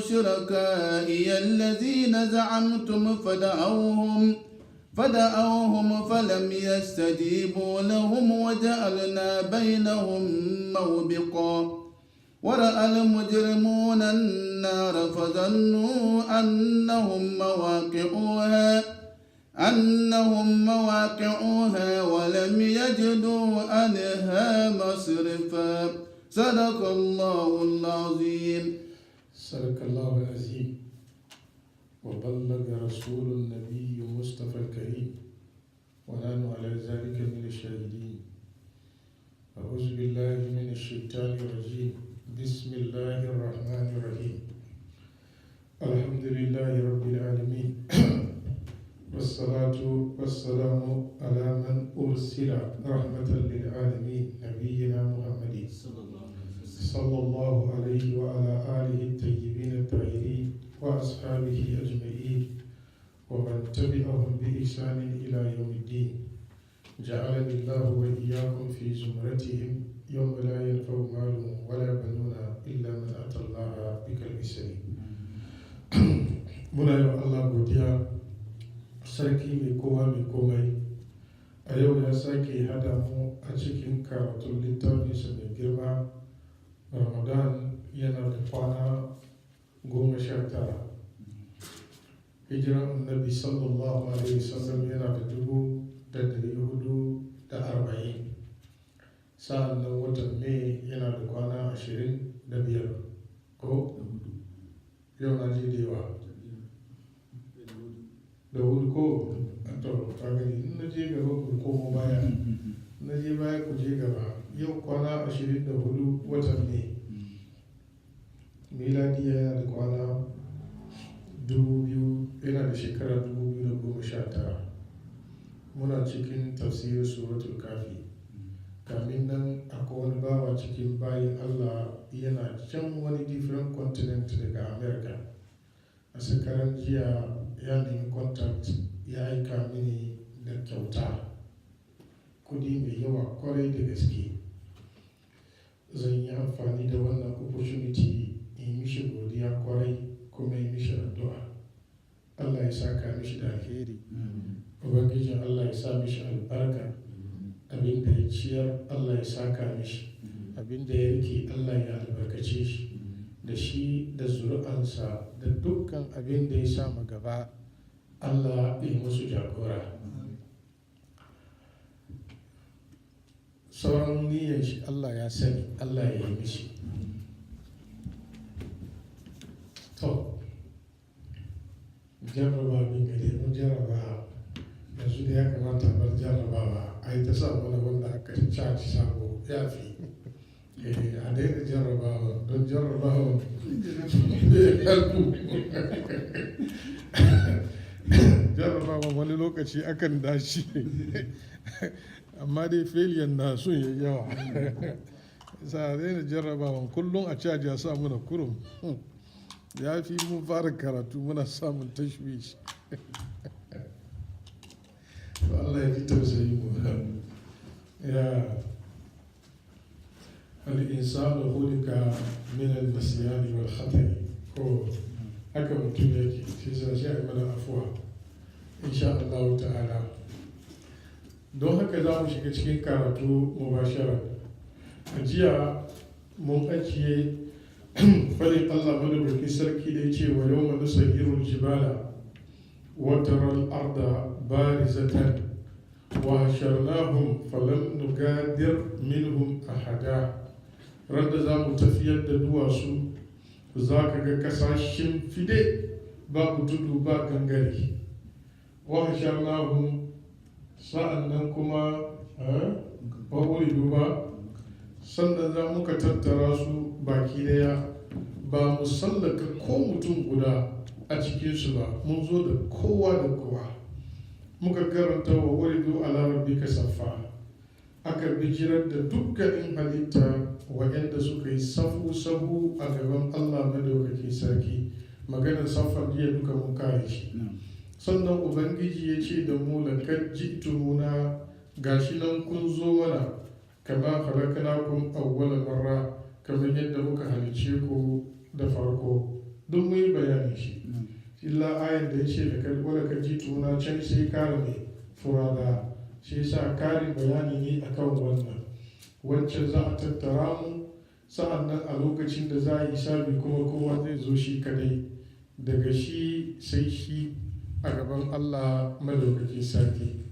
شركائي الذين زعمتم فدعوهم فلم يستجيبوا لهم وجعلنا بينهم موبقا ورأى المجرمون النار فظنوا أنهم مواقعوها ولم يجدوا عنها مصرفا صدق الله العظيم. صدق الله العظيم وبلغ رسول النبي مصطفى الكريم ونحن على ذلك من الشاهدين. أعوذ بالله من الشيطان الرجيم. بسم الله الرحمن الرحيم. الحمد لله رب العالمين والصلاة والسلام على من أرسل رحمة للعالمين نبينا محمد صلى الله عليه وعلى آله الطيبين الطاهرين وأصحابه أجمعين ومن تبعهم بإحسان إلى يوم الدين. جعلني الله وإياكم في زمرتهم يوم لا ينفع مال ولا بنون إلا من أتى الله بقلب سليم. muna yi wa Allah godiya, sarki mai kowa mai komai. A yau ya sake hada mu a cikin karatun littafinsa mai girma. Ramadan yana da kwana 19. Hijiran annabi sallallahu alaihi wasallam yana da 440. Sa'an nan watan Mai yana da kwana 25. Ko? Yau na ji da yawa. Da hudu ko? To, ka gani, in na je gaba ku komo baya. Na je baya ku je gaba. Yau kwana 24 watan Mai. Miladiya yana da kwana 2000, yana da shekara 2019. Muna cikin tafsirin suratul kafi. Kamin nan akwai wani bawa cikin bayin Allah yana can wani different continent daga America. A shekaran jiya ya nemi contact ya aika mini da kyauta kudi mai yawa kwarai da gaske. Zan yi amfani da wannan opportunity in mishi godiya kwarai kuma yi mishi addu'a. Allah ya saka mishi da alheri. Ubangijin Allah ya sa mishi albarka. Abin da ya ciyar Allah ya saka mishi. Abin da ya rike Allah ya albarkace shi da shi da zuri'ansa da dukkan abin da ya sa gaba. Allah ya musu jagora. Sauran niyyar shi Allah ya sani, Allah ya yi mishi. To, jarraba bin gade mun jarraba yanzu da ya kamata bar jarrabawa a yi ta sa mana wanda aka caci sabo ya fi. A daina jarrabawa don jarrabawa jarrabawa wani lokaci akan dashi amma dai failure na sun yi yawa. Sa daina jarrabawa kullum a caji a sa muna kurum ya fi mun fara karatu muna samun tashwish. Allah ya ji tausayi mu. Ya al-insanu khuliqa min al-nisyani wal khata'i. Ko haka mutum yake shi sai ai mana afuwa insha Allah ta'ala. Don haka za mu shiga cikin karatu mubashara. A jiya mun ajiye fadin Allah madaukakin sarki da ya ce wa yawma nusayyirul jibala wa taral arda barizatan wa hasharnahum falam nugadir minhum ahada. Randa za mu tafiyar da duwatsu za ka ga kasashen fide babu tudu ba gangare. Wa hasharnahum sa'an nan kuma ba wuri duba sannan za muka tattara su baki daya ba mu sallaka ko mutum guda a cikinsu ba, mun zo da kowa da kowa. Muka karanta wa wuridu ala rabbika saffa, aka bijirar da dukkanin halitta waɗanda suka yi sahu a gaban Allah madaukaki sarki. Maganar saffan jiya duka mun kare shi. Sannan Ubangiji ya ce da mu lakad ji'tumuna, gashi nan kun zo mana kama khalaqnakum awwala marra, kamar yadda muka halice ku da farko. duk mun yi bayanin shi illa ayan da ya ce da kai wala ka ji tuna can sai kare mai furada shi yasa karin bayani ne akan wannan wancan za a tattara mu sa'an nan a lokacin da za a yi sabi kuma kowa zai zo shi kadai daga shi sai shi a gaban Allah madaukakin sarki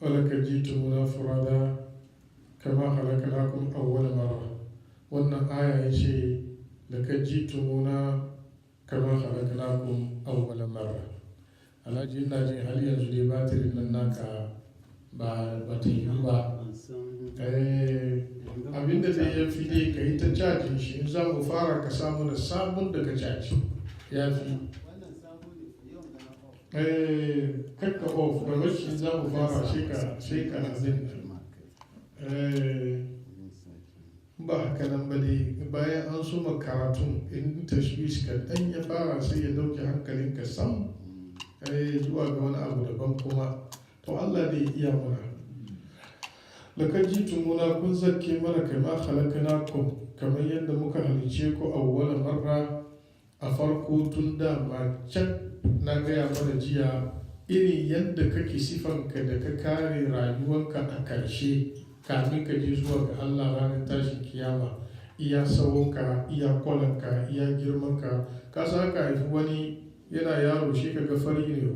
wala ka ji tuna furada kama halakanakum awwal marra wannan aya ya ce da ka ji tuna kama halakanakum awwal marra alhaji ina jin har yanzu dai batirin nan naka ba ta yi ba abinda zai ya fi dai ka yi ta cajin shi in za mu fara ka samu da sabon da ka caji ya fi kakka off da mashi za mu fara sai ka nazin ba haka nan ba dai bayan an suma karatun in tashwish ka dan ya fara sai ya dauke hankalinka sam zuwa ga wani abu daban kuma to Allah dai iya mana lakar jitumuna kun zakke mana kama halakanakum kamar yadda muka halice ku awwala marra a farko tun da can na gaya mana jiya irin yadda kake sifanka da ka kare rayuwanka a karshe kamin ka je zuwa ga Allah ranar tashin kiyama iya sawonka iya kwalanka iya girmanka ka sa ka haifi wani yana yaro shi kaga fari ne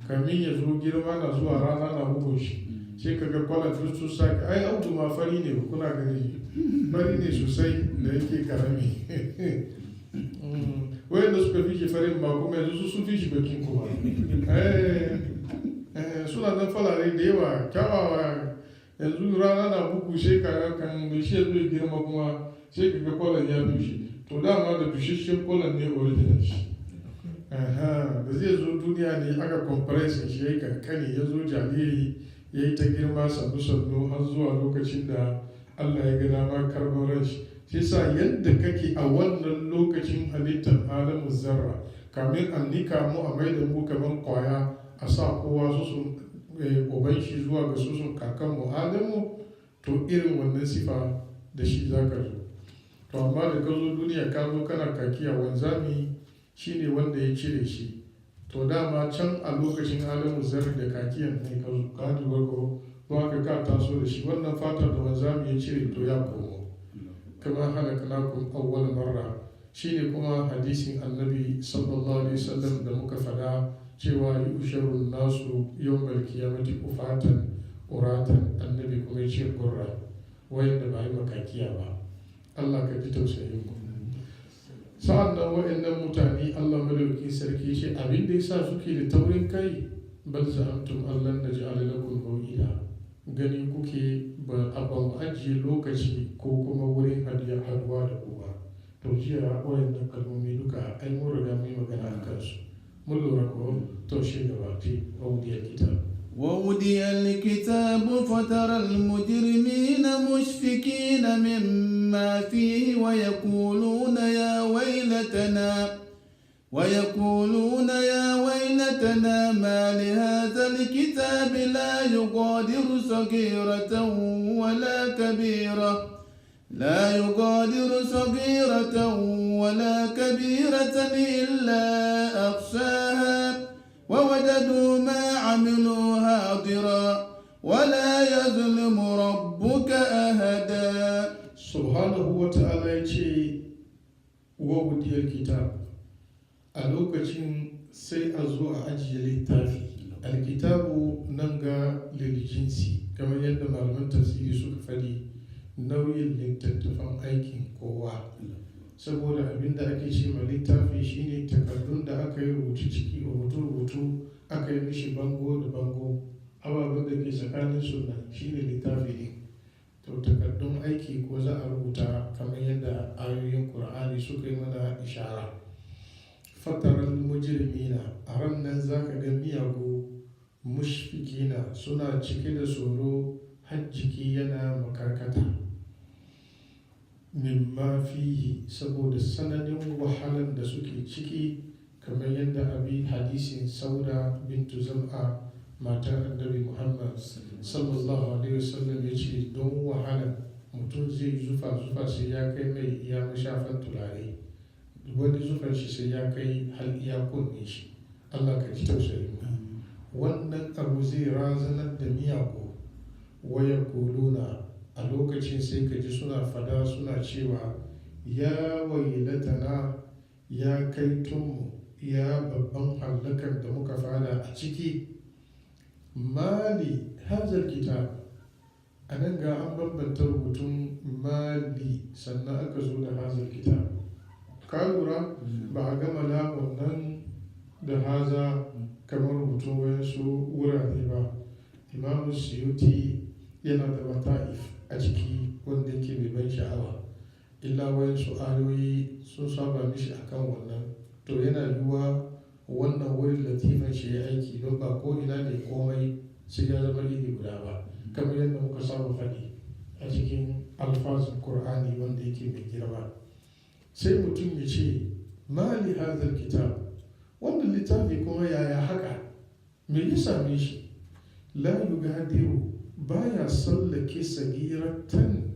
kamin ya zo girma na zuwa rana na bugun shi sai kaga kwalan su sake ai audu ma fari ne kuna gani fari ne sosai da yake karami wayanda suka fi shi farin ba kuma yanzu sun fi shi bakin kuma suna nan falare da yawa kyawawa yanzu rana na bugu sai kaga kan da shi yanzu ya girma kuma sai kaga kwalan ya dushe to dama da dusheshen kwalan ne original shi da zai zo duniya ne aka compression shi ya yi kankani ya zo jariri ya yi ta girma sannu-sannu har zuwa lokacin da Allah ya gada ma karɓar ranshi shi sa yadda kake a wannan lokacin halittar alamun zarra kamin an nika mu a mai da mu kamar kwaya a sa kowa su sun uban shi zuwa ga su sun kakan mu adamu to irin wannan sifa da shi za ka zo to amma da ka zo duniya ka zo kana kakiya wanzami shi ne wanda ya cire shi to dama can a lokacin alamun zarri da kakiyan ne ka duba ko ba ka taso da shi wannan fatar da wanzami ya cire to ya komo kama halaknakum awwal marra shine kuma hadisin annabi sallallahu alaihi wasallam da muka fada cewa yusharun nasu yawmal qiyamati ufatan uratan annabi kuma ya ce gurra wayanda ba yi makakiya ba Allah ka ji tausayin mu sa'an nan wa'annan mutane Allah madaukakin sarki ce abin da yasa suke da taurin kai bal za'amtum allan naj'al lakum maw'ida gani kuke ba a ban ajiye lokaci ko kuma wurin hadiya haduwa da kowa to jiya wa'annan kalmomi duka ai mun riga mun yi magana a kansu mun lura ko to shi gaba ce wawudiyar kitab ووضي الكتاب فترى المجرمين مشفقين مما فيه ويقولون يا ويلتنا ما لهذا الكتاب لا يغادر صغيرة ولا كبيرة إلا أحصاها ووجدوا ما عملوا حاضرا ولا يظلم ربك أحدا سبحانه وتعالى يقول ووضي الكتاب a lokacin sai a zo a ajiye littafi alkitabu nan ga liljinsi kamar yadda malaman tafsiri suka faɗi nauyin littattafan aikin kowa saboda abinda ake ce ma littafi shine takardun da aka yi rubutu ciki rubutu aka yi mishi bango da bango ababen da ke tsakanin sunan shine littafi ne to takardun aiki ko za a rubuta kamar yadda ayoyin Qur'ani suka yi mana ishara fataral mujrimina a ran nan za ka ga miyagu mushfikina suna cike da tsoro har jiki yana makarkata mimma fihi saboda sananin wahalan da suke ciki kamar yadda abi hadisin sauda bintu zam'a matar annabi muhammad sallallahu alaihi wasallam ya ce don wahalan mutum zai zufa sai ya kai mai iya mashafan turare wani zufan shi sai ya kai har iya kunne shi. Allah ka ji tausayi mu. Wannan abu zai razanar da miyagu. Waya kuluna a lokacin sai ka ji suna fada suna cewa ya wailatana, ya kai tunmu, ya babban hallakar da muka fada a ciki. Mali hazal kitab, a nan ga an bambanta rubutun mali sannan aka zo da hazal kitab. Ka lura ba a gama lamun nan da haza kamar rubutun wayansu wurare ba. Imamu Suyuti yana da mata'if a ciki wanda yake mai ban sha'awa, illa wayansu ayoyi sun saba mishi akan wannan. To yana yiwuwa wannan wurin latifan shi ya aiki don ba ko ina ne komai sai ya zama iri guda ba, kamar yadda muka saba faɗi a cikin alfazin Qur'ani wanda yake mai girma. Sai mutum ya ce mali hadhal kitab, wannan littafi kuma yaya haka, me ya same shi? La yugadiru, baya sallake sagiratan,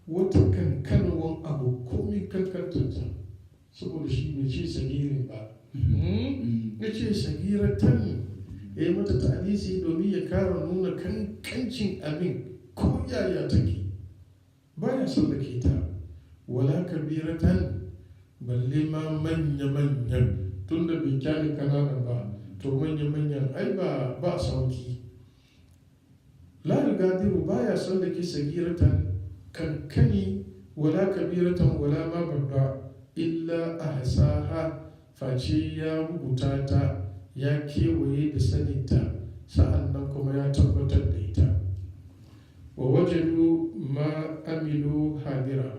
wata kankanwan abu komin kankantarta, saboda shi bai ce sagirin ba. Ya ce sagiratan, ya yi mata ta'alisi domin ya kara nuna kankancin abin ko yaya take, baya sallake ta. Wala kabiratan, balle ma manya-manyan, tun da bai kyale kananan ba, to manya-manyan ai ba sauki. La yugadiru, baya sallake sagiratan kankani, wala kabiratan wala ma babba, illa ahsaha, face ya rubuta ta, ya kewaye da saninta, sa'an nan kuma ya tabbatar da ita. Wa wajadu ma amilu hadira,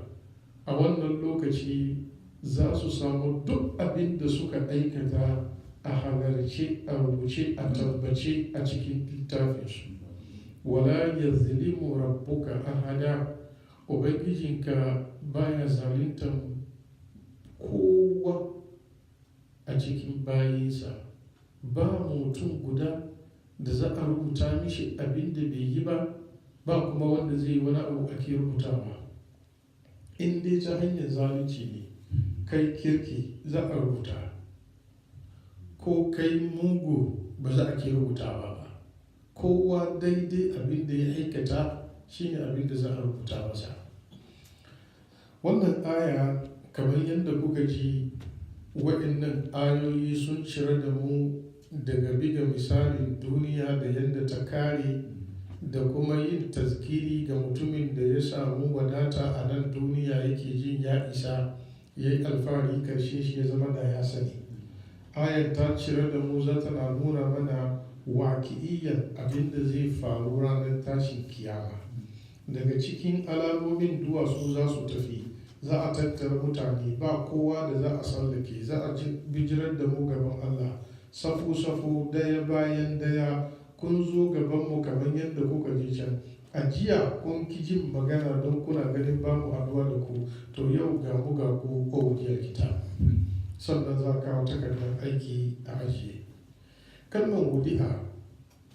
a wannan lokaci za su samu duk abin da suka aikata a halarce, a rubuce, a tabbace a cikin littafinsu. Wala yazlimu rabbuka ahada, ubangijinka baya zaluntan kowa a cikin bayinsa. Ba mutum guda da za a rubuta mishi abin da bai yi ba, ba kuma wanda zai yi wani abu ake rubutawa. In dai ta hanyar zalunci ne, kai kirki za a rubuta, ko kai mugu ba za a ke rubutawa ba. Kowa daidai abin da ya aikata shine abin da za a rubuta masa. Wannan aya, kamar yadda kuka ji, waɗannan ayoyi sun cire da mu daga biga misalin duniya da yadda ta kare, da kuma yin tazkiri ga mutumin da ya samu wadata a nan duniya yake jin ya isa, ya yi alfahari karshe shi ya zama da ya sani. Ayar ta cire da mu za ta na nuna mana waƙi'iyyar abin da zai faru ranar tashin kiyama. Daga cikin alamomin duwatsu za su tafi, za a tattara mutane, ba kowa da za a sallake, za a bijirar da mu gaban Allah safu-safu, daya bayan daya. Kun zo gabanmu kamar yadda kuka ji can. A jiya kun ki jin magana don kuna ganin ba mu haɗuwa da ku, to yau ga mu ga ku ƙowajiyar kita. Sannan za a kawo takardar aiki a ajiye. Kalmar wudi'a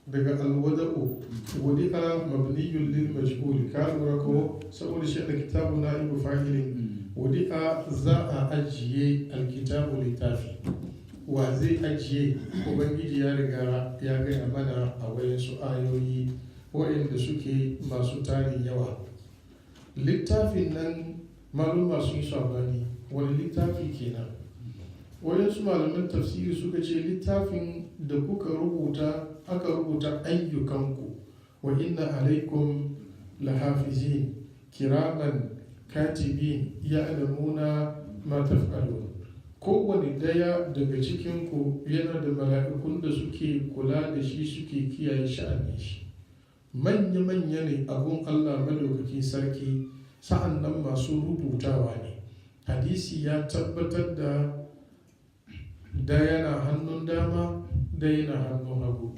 daga alwada'u, wudi'a mabniyun lil majhul, ka lura ko, saboda shi alkitabu na'ibu fa'ilin. Wudi'a za a ajiye alkitabu littafi. Wa zai ajiye? Ubangiji ya riga ya gaya mana a wayansu ayoyi waɗanda suke masu tarin yawa. Littafin nan maluma sun yi sabani, wani littafi kenan? Wayansu malaman tafsiri suka ce littafin da kuka rubuta, aka rubuta ayyukanku. Wa inna alaikum lahafizin kiraman katibin ya'lamuna ma taf'alun. Kowane daya daga cikinku yana da mala'ikun da suke kula da shi, suke kiyaye sha'anin shi. Manya-manya ne abun Allah madaukakin sarki, sa'an nan masu rubutawa ne. Hadisi ya tabbatar da daya na hannun dama, daya na hannun hagu.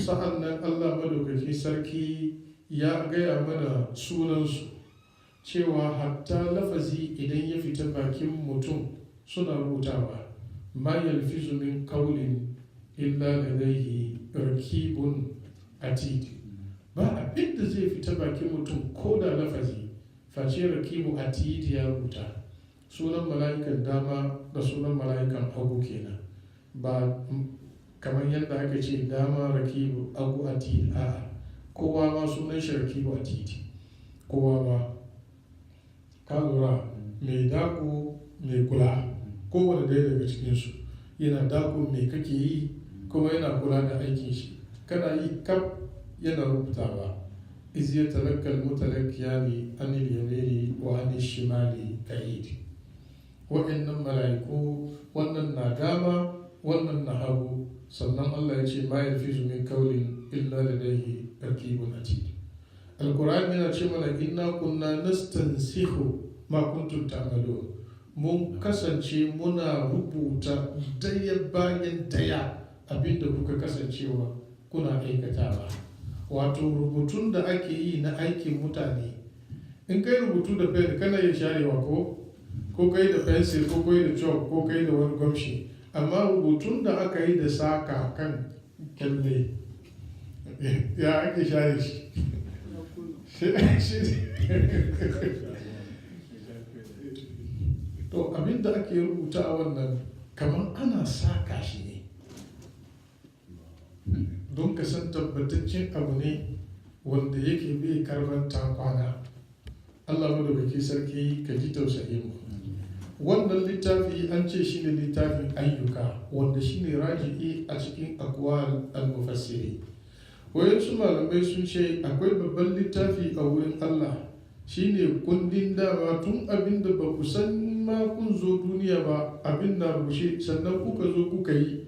Sa'an nan Allah madaukakin sarki ya gaya mana sunansu, cewa hatta lafazi idan ya fita bakin mutum suna rubutawa. Ma yalfizu min qawlin illa ladayhi rakibun atid. Ba abin da zai fita bakin mutum ko da lafazi, face rakibu atid ya rubuta. sunan mala'ikan dama da sunan mala'ikan hagu kenan, ba kamar yadda aka ce dama rakibu hagu atid, a kowa ma sunan shi rakibu atid, kowa ma ka lura, mai dako mai kula, kowane ɗaya daga cikinsu yana dako mai kake yi kuma yana kula da aikin shi, kana yi kaf yana rubutawa. iz yatalakkal mutalakkiyani anil yamini wa anil shimali ka'id. Waɗannan mala'iku, wannan na dama wannan na hagu, sannan Allah ya ce ma yalfizu min qawlin illa ladayhi raqibun atid. Alqur'ani yana ce mana inna kunna nastansikhu ma kuntum ta'malun. Mun kasance muna rubuta daya bayan daya abinda kuka kasancewa kuna aikatawa. Wato rubutun da ake yi na aikin mutane, in kai rubutu da pen kana iya sharewa ko kai da pencil ko kai da chalk ko kai da wani gwamshi, amma rubutun da aka yi da saka kan kyalle ya ake share shi to abin da ake rubuta a wannan kamar ana saka shi ne don ka san tabbataccen abu ne wanda yake bai karban kwana. Allah madaukaki sarki ka ji tausayin mu. Wannan littafi an ce shi ne littafin ayyuka wanda shi ne raji'i a cikin aqwal al-mufassiri. Wayansu malamai sun ce akwai babban littafi a wurin Allah, shi ne kundin dama tun abin da ba ku san ma kun zo duniya ba abin na rushe sannan kuka zo kuka yi,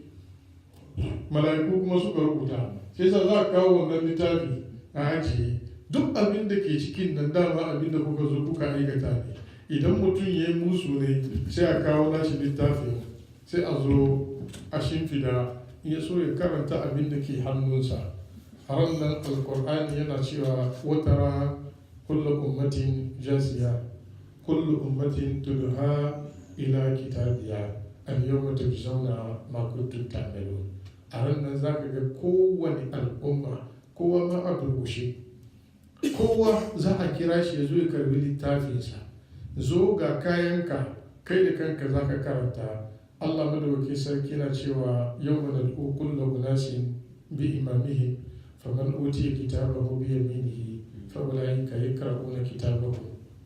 mala'iku kuma suka rubuta, sai sa za a kawo wannan littafi a ajiye duk abin da ke cikin nan dama abin da kuka zo kuka aikata ne. Idan mutum ya yi musu ne sai a kawo nashi littafin sai a zo a shimfida, ya so ya karanta abin da ke hannunsa. A ranar alkur'ani yana cewa watara kullu ummatin jasiya kullu ummatin tudha ila kitabiya al-yawma tujzauna ma kuntum ta'malun. A ranar za ka ga kowane al'umma, kowa ma a durkushe, kowa za a kira shi ya zo ya karbi littafinsa, zo ga kayanka, kai da kanka za ka karanta. Allah madawaki sarki na cewa yau mana kullu unasin bi imamihim faman utiya kitabahu bi yaminihi fa ulaika yaqra'una kitabahu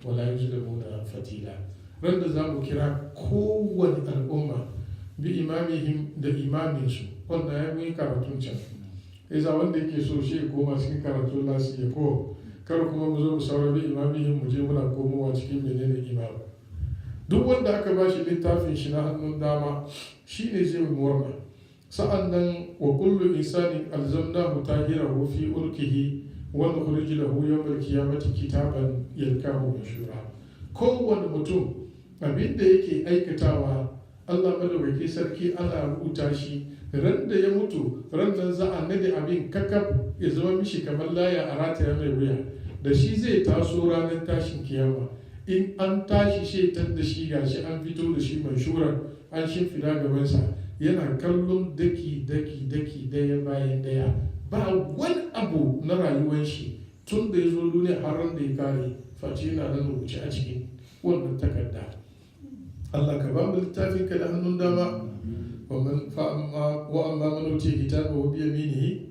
wa la yuzlamuna fatila. Ran da za mu kira kowane al'umma bi imamihim da imaminsu, wanda ya yi karatun can. Iza wanda yake so shi ya koma cikin karatun nasu ya ko kar kuma mu zo mu saurari imamihim mu je muna komowa cikin menene imam. Duk wanda aka ba shi littafin shi na hannun dama shi ne zai murna. Sa'an nan wa kullu insanin alzamnahu tahirahu fi ulkihi wa nukhrij lahu yawmal qiyamati kitaban yalqahu manshura. Kowane mutum abin da yake aikatawa Allah madaukaki sarki ana rubuta shi, ran da ya mutu ran nan za a nade abin kakaf ya zama mishi kamar laya a rataya mai wuya, da shi zai taso ranar tashin kiyama. In an tashi shetan da shi gashi an fito da shi manshuran an shimfida gabansa, yana kallon daki daya bayan daya, ba wani abu na rayuwar shi tun da ya zo duniya har ran da ya kare face yana nan rubuce a cikin wannan takarda. Allah ka ba mu littafin ka da hannun dama. wa amma man utiya kitabahu bi yaminihi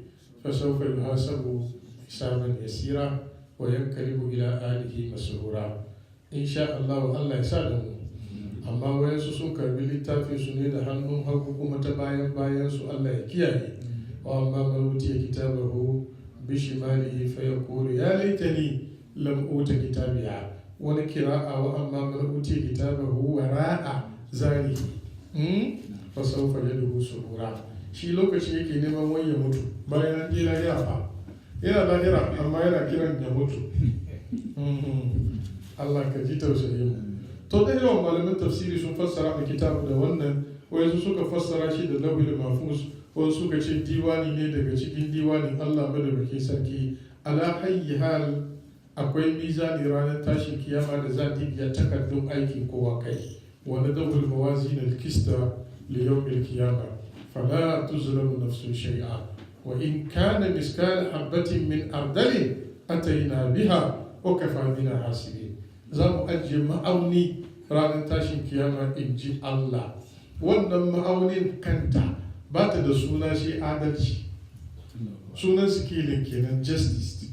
fa sawfa yuhasabu hisaban yasira wa yanqalibu ila alihi masrura. Insha Allah Allah ya sa da mu. Amma wayansu sun karbi littafin su ne da hannun hagu kuma ta bayan su, Allah ya kiyaye. Wa amma man utiya kitabahu bi shimalihi fa yaqulu ya laitani lam uta kitabiya. Wani kira'a wa amma man utiya kitabahu wara'a zalihi fa sawfa yad'u subura. Shi lokaci yake neman wani ya mutu bayan an je lahira fa, yana lahira amma yana kiran ya mutu. Allah ka ji tausayin mu. To da yawan malaman tafsiri sun fassara da kitabu da wannan, wayansu suka fassara shi da lawhil mahfuz, wasu suka ce diwani ne daga cikin diwanin Allah madaukakin sarki. Ala hayyi hal akwai mizani ranar tashin kiyama da za ta iya takardun aikin kowa kai. Wa nadawul mawazin al-qista li yawm al-qiyamah fala tuzlamu nafsun shay'a wa in kana miskal habatin min ardalin atayna biha wa kafa bina hasibin. Za mu ajiye ma'auni ranar tashin kiyama in ji Allah. Wannan ma'aunin kanta ba ta da suna shi adalci, sunan sikilin kenan justice.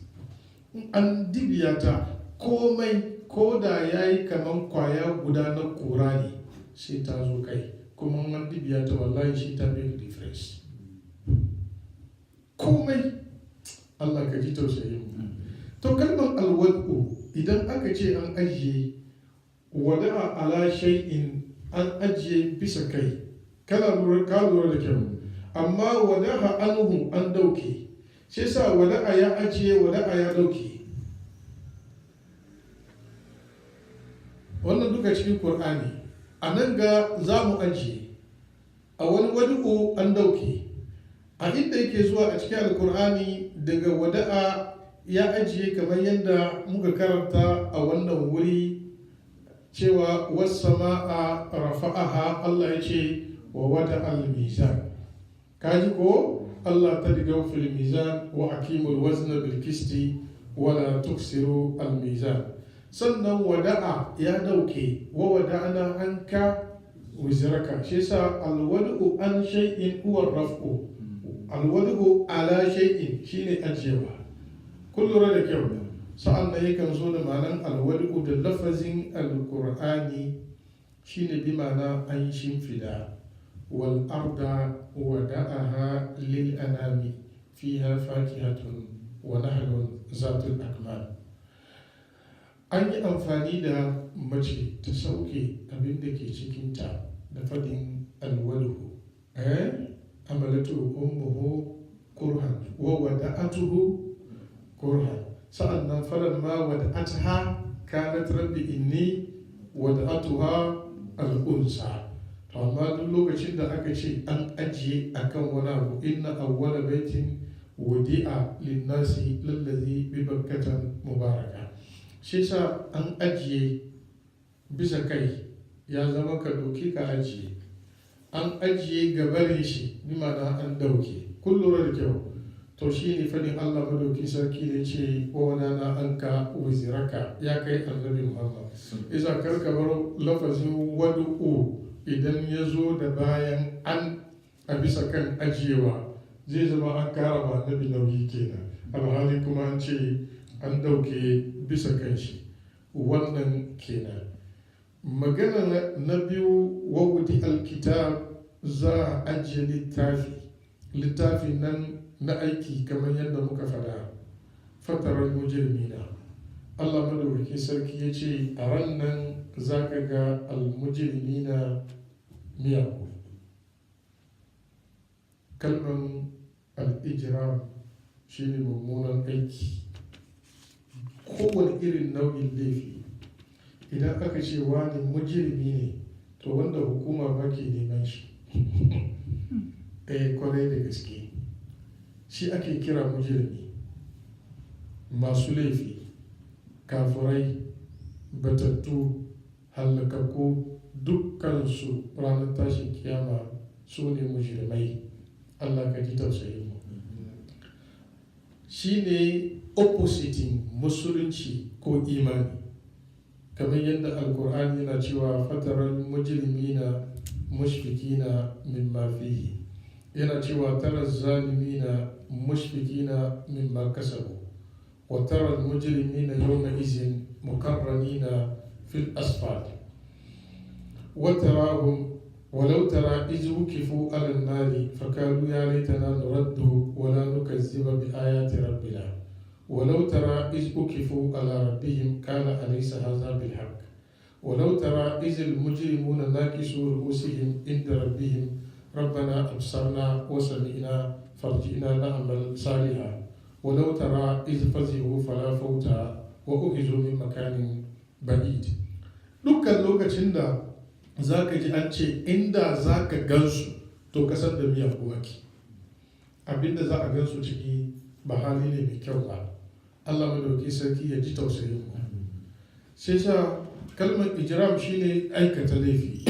An dibiya ta komai ko da ya yi kaman kwaya guda na kura ne sai ta zo kai, kuma an dibiya ta wallahi shi ta make difference. Komai Allah ka ji tausayin mu. To kalmar alwadu idan aka ce an ajiye wada'a ala shay'in, an ajiye bisa kai, ka lura da kyau, amma wada'a anhu an dauke, shi sa wada'a ya ajiye, wada'a ya dauke. Wannan duka cikin Qur'ani. A nan ga za mu ajiye, a wani wadu'u an dauke, a inda yake zuwa a cikin Alkur'ani daga wada'a ya ajiye kamar yadda muka karanta a wannan wuri cewa was-sama'a rafa'aha, Allah ya ce wa wada'a al-mizan. Kaji ko Allah ta diga fil mizan wa aqimul wazna bil qisti wa la tuksiru al-mizan. Sannan wada'a ya dauke, wa wada'na anka wizraka. Shi yasa al-wad'u an shay'in huwa raf'u, al-wad'u ala shay'in shine ajiyewa. Kun lura da kyau. Sa'an nan yakan zo da ma'anan alwadu da lafazin alkur'ani shine bi ma'ana an shimfida. Wal arda wada'aha lil anami fiha fakihatun wa nahlun zatul akmal. An yi amfani da mace ta sauke abin da ke cikinta da fadin alwadu. Amalatu ummuhu kurhan wa wada'atuhu kurhan. Sa'an nan falamma wada'atha kanat rabbi inni wada'atuha al'unsa. To amma duk lokacin da aka ce an ajiye akan wani abu, inna awwala baitin wudi'a linnasi lallazi bi bakkatan mubaraka. Shi sa an ajiye bisa kai ya zama ka doki ka ajiye. An ajiye gabarin shi bi ma'ana an dauke. Kun lura da kyau. To shi ne fadin Allah madauki sarki da ce wa wadana an ka wiziraka, ya kai annabi Muhammad. Isa karka bar lafazin wadu'u idan ya zo da bayan an a bisa kan ajiyewa zai zama an kara ma annabi nauyi kenan. Alhali kuma an ce an dauke bisa kan shi. Wannan kenan. Magana na biyu, wawudi alkitab, za a ajiye littafi. Littafin nan na aiki kamar yadda muka fada, fatarar mujrimina. Allah madaukakin sarki ya ce a ran nan za ka ga almujrimina miyagu. Kalman al'ijiram shi ne mummunan aiki, kowane irin nau'in laifi. Idan aka ce wani mujrimi ne, to wanda hukuma ba ke neman shi. Kwarai da gaske. Shi ake kira mujrimi. Masu laifi, kafirai, batattu, hallakakku, dukkansu ranar tashin kiyama su ne mujrimai. Allah ka ji tausayin mu. Shi ne oppositing musulunci ko imani. Kamar yadda Alkur'ani yana cewa fataral mujrimina mushfikina mimma fihi. Yana cewa tara zalimina mushfikina mimma kasabu wa tara mujrimina yawma izin mukarranina fil asfal wa tarahum ولو ترى إذ وقفوا على النار فقالوا يا ليتنا نرد ولا نكذب بآيات ربنا ولو ترى إذ وقفوا على ربهم قال أليس هذا بالحق ولو ترى إذ المجرمون ناكسوا رؤوسهم عند ربهم ربنا أبصرنا وسمعنا فارجعنا نعمل صالحا ولو ترى إذ فزعوا فلا فوت وأخذوا من مكان بعيد. dukkan lokacin da za ka ji an ce inda za ka gansu to kasar da miyan kuwaki, abinda za a gansu ciki ba hali ne mai kyau ba. Allah madauki sarki ya ji tausayin mu. Sai sa kalmar ijram shine aikata laifi.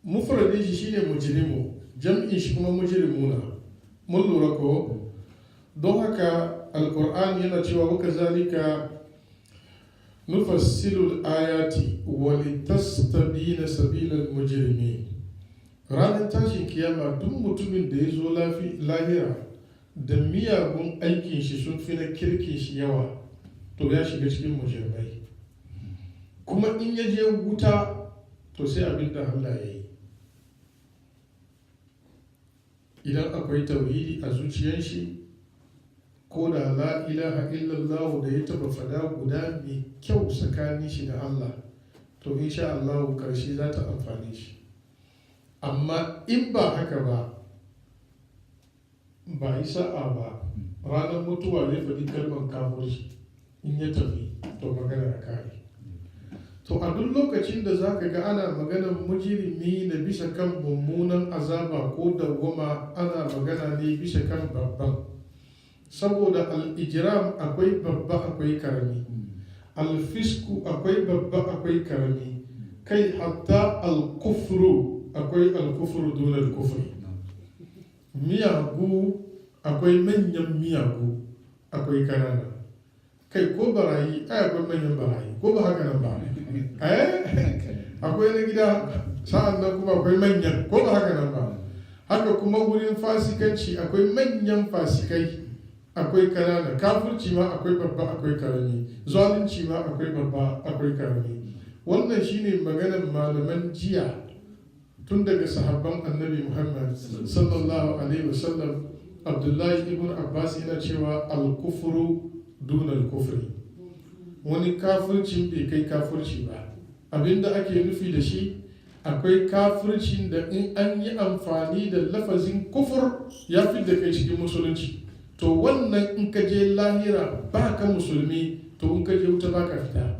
Mufradin shi shine mujrimu, jam'in shi kuma mujrimuna. Mun lura ko? Don haka Alkur'ani yana cewa waka zalika nufassilul ayati wa litastabina sabilal mujrimin. Ranar tashin kiyama duk mutumin da ya zo lahira da miyagun aikin shi sun fi na kirkin shi yawa, to ya shiga cikin mujrimai. Kuma in ya je wuta, to sai abin da Allah ya yi. Idan akwai tauhidi a zuciyar shi, ko da la ilaha illallah da ya taba fada guda mai kyau tsakanin shi da Allah, to insha Allah karshe za ta amfani shi. Amma in ba haka ba yi sa'a ba, ranar mutuwa zai faɗi kalmar kafirci in ya tafi, to magana a kare. To a duk lokacin da za ka ga ana maganar mujirimi na bisa kan mummunan azaba ko dawwama, ana magana ne bisa kan babban. Saboda al'ijiram akwai babba akwai karami, alfisku akwai babba akwai karami, kai hatta alkufru akwai alkufru dole alkufri. Miyagu akwai manyan miyagu akwai kanana. Kai ko barayi akwai manyan barayi, ko ba haka nan ba? Akwai na gida, sa'an nan kuma akwai manyan, ko ba haka nan ba? Haka kuma wurin fasikanci akwai manyan fasikai, akwai kanana. Kafirci ma akwai babba akwai karami, zalunci ma akwai babba akwai karami. Wannan shine maganar malaman jiya tun daga sahabban annabi Muhammad sallallahu alaihi wasallam. Abdullahi ibn Abbas yana cewa al-kufru dun al-kufri. Wani kafircin bai kai kafirci ba. Abinda ake nufi da shi, akwai kafircin da in an yi amfani da lafazin kufur ya fi da kai cikin musulunci. To wannan in ka je lahira ba ka musulmi, to in ka je wuta ba ka fita.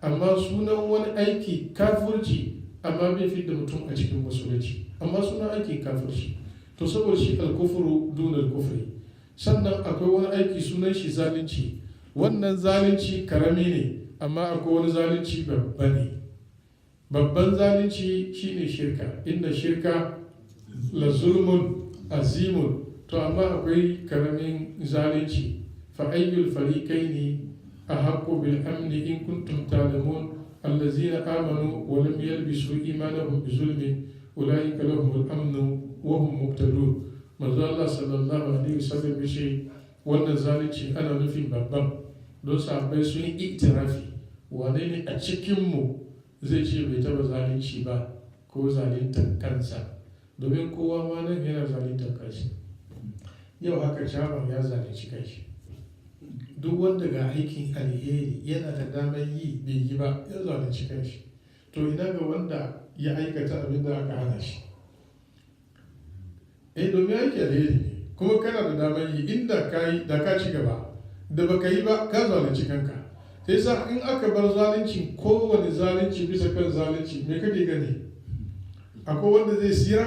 Amma sunan wani aiki kafirci, amma bai fi da mutum a cikin musulunci. Amma sunan aiki kafirci. To saboda shi alkufuru dun alkufri. Sannan akwai wani aiki sunan shi zalunci. Wannan zalunci karami ne, amma akwai wani zalunci babba ne. Babban zalunci shine shirka. Inna shirka la zulmun azimun. To amma akwai karamin zalunci. Fa ayyul fariqaini ahaqqu bil amni in kuntum ta'lamun allazina amanu wa lam yalbisu imanahum bi zulmin ulaika lahumul amnu wa hum muhtadun. Manzo Allah sallallahu alaihi wasallam yace wannan zalunci ana nufin babban, don sahabbai sun yi itirafi wane ne a cikinmu zai ce bai taba zalunci ba ko zaluntar kansa, domin kowa ma nan yana zaluntar kansa. Yau haka Chairman ya zalunci kanshi. Duk wanda ga aikin alheri yana da damar yi bai yi ba, ya zalunci kanshi. To ina ga wanda ya aikata abin da aka hana shi? Domin aiki alheri ne, kuma kana da damar yi, inda ka yi da ka ci gaba, da baka yi ba ka zalunci kanka. Sai sa in aka bar zalunci, kowane zalunci bisa kan zalunci, me kake gani? Akwai wanda zai sira?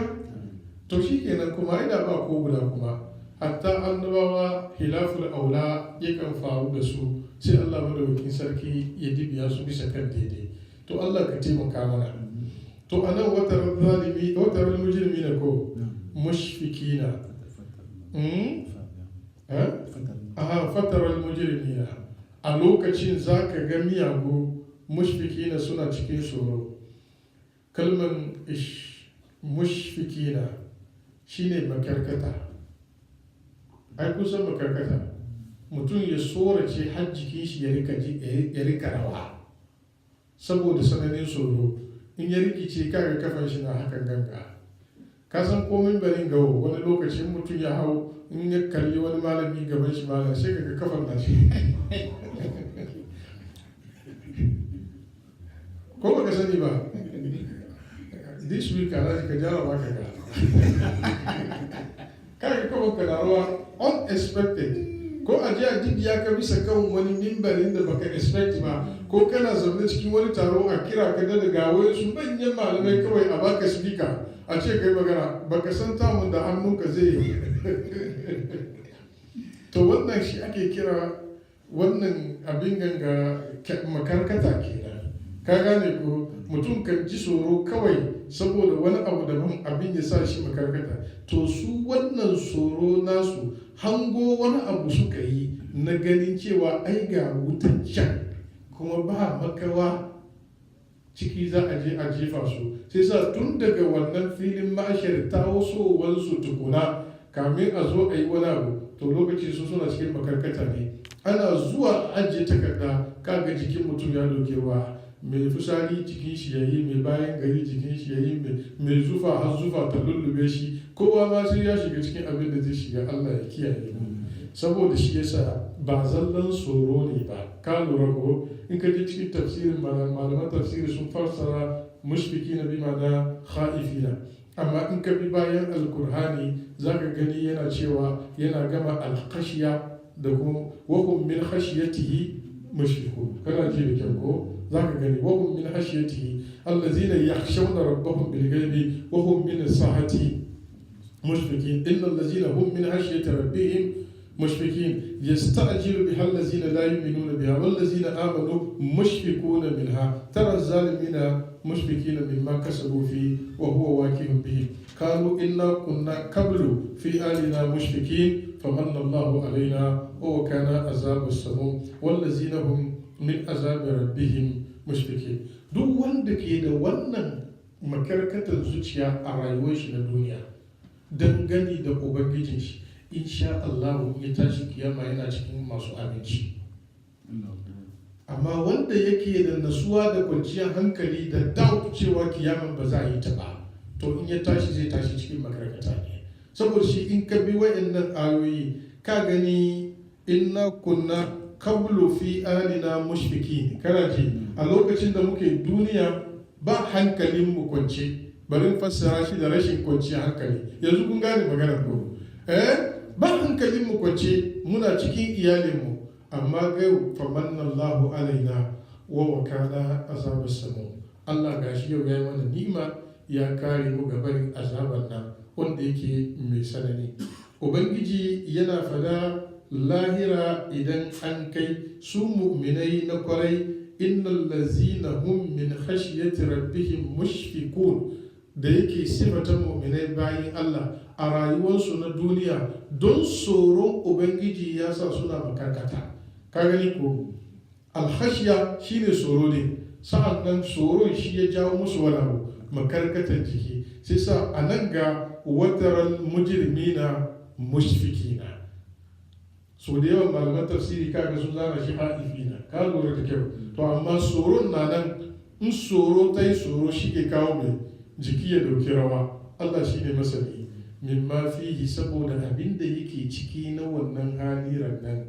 To shi kenan kuma ina ba ko guda kuma. Hatta annabawa hilaful aula yakan faru da su, sai Allah madaukakin sarki ya dibiya su bisa kan daidai. To Allah ka taimaka mana. To anan watarar zalimi, watarar mujrimina ko mushfikina. Fatarar mujrimina. A lokacin za ka ga miyagu mushfikina suna cikin tsoro. Kalman mushfikina shine makarkata. Ai kusan makarkata, mutum ya tsorace har jikin shi ya rika rawa saboda sananin tsoro. In ya rikice kaga kafan shi na hakan ganga. Ka san komin barin gawo, wani lokacin mutum ya hau, in ya kalli wani malami gaban shi malam sai kaga kafan na shi. Ko baka sani ba? This week Alhaji ka jarraba ka ga. Kaga kafan ka na rawa unexpected. Ko a ji a dibiya ka bisa kan wani mimbarin da baka expect ba, ko kana zaune cikin wani taro a kira ka da gawai su manyan malamai kawai a baka speaker a ce kai magana, baka san tamun da hannunka zai yi. To wannan shi ake kira, wannan abin ganga makarkata kenan. Ka gane ko mutum kan ji tsoro kawai saboda wani abu daban abin ya sa shi makarkata. To su wannan tsoro nasu hango wani abu suka yi na ganin cewa ai ga wutan can, kuma ba makawa ciki za a je a jefa su sai sa tun daga wannan filin ma'ashar tasowarsu tukuna kamin a zo a yi wani abu to lokaci su suna cikin makarkata ne ana zuwa ajiye takarda kaga jikin mutum ya dokewa mai fusari jikin shi yayi mai bayan gari jikin shi yayi mai zufa har zufa ta lullube shi kowa ma sai ya shiga cikin abin da zai shiga Allah ya kiyaye mu saboda shi yasa ba zallan tsoro ne ba ka lura ko in ka ji cikin tafsirin malaman tafsiri sun fassara mushfiki na bi ma'ana khaifina amma in ka bi bayan alkur'ani zaka gani yana cewa yana gama alkhashiya da kuma wahum min khashiyatihi mushfiqun kana ji da kyau ko zaka gani wahum min khashiyatihi allazina yakhshawna rabbahum bil ghaibi wahum min as-sahati mushfiqin innal ladzina hum min khashiyati rabbihim مشفقين يستعجل بها الذين لا يؤمنون بها والذين آمنوا مشفقون منها ترى الظالمين مشفقين مما كسبوا فيه وهو واقع بهم قالوا إنا كنا قبل في آلنا مشفقين فمن الله علينا وكان عذاب السموم والذين هم من عذاب ربهم مشفقين duk wanda ke da wannan makarkatar zuciya a rayuwar shi na duniya dangane da ubangijin shi insha Allah ya tashi kiyama yana cikin masu aminci amma wanda yake da nasuwa da kwanciyar hankali da doubt cewa kiyaman ba za a yi ta ba to in ya tashi zai tashi cikin makarkata ne saboda shi in ka bi wayannan ayoyi ka gani inna kunna qablu fi alina mushfikin kana ji a lokacin da muke duniya ba hankalin mu kwance bari fassara shi da rashin kwanciyar hankali yanzu kun gane maganar ko ba hankalin mu kwance muna cikin iyalinmu amma gai famanna Allahu alaina wa wakana azabar samu Allah gashi yau ya yi mana nima ya kare mu gabanin azabar nan wanda yake mai sanani ubangiji yana fada lahira idan an kai su mu'minai na kwarai innal lazina hum min khashyati rabbihim mushfiqun da yake sifatan mu'minai bayin Allah a rayuwarsu na duniya don tsoron ubangiji ya sa suna makarkata ka gani ko alhashiya shine tsoro ne sa'an nan tsoron shi ya jawo musu wani abu makarkatar jiki sai sa a nan ga wataran mujrimina mushfikina so da yawan malaman tafsiri kaga sun zana shi haifina ka lura da kyau to amma tsoron na nan in tsoro ta yi tsoro shi ke kawo mai jiki ya dauki rawa Allah shi ne masani mimma fihi saboda abin da yake ciki na wannan hali rannan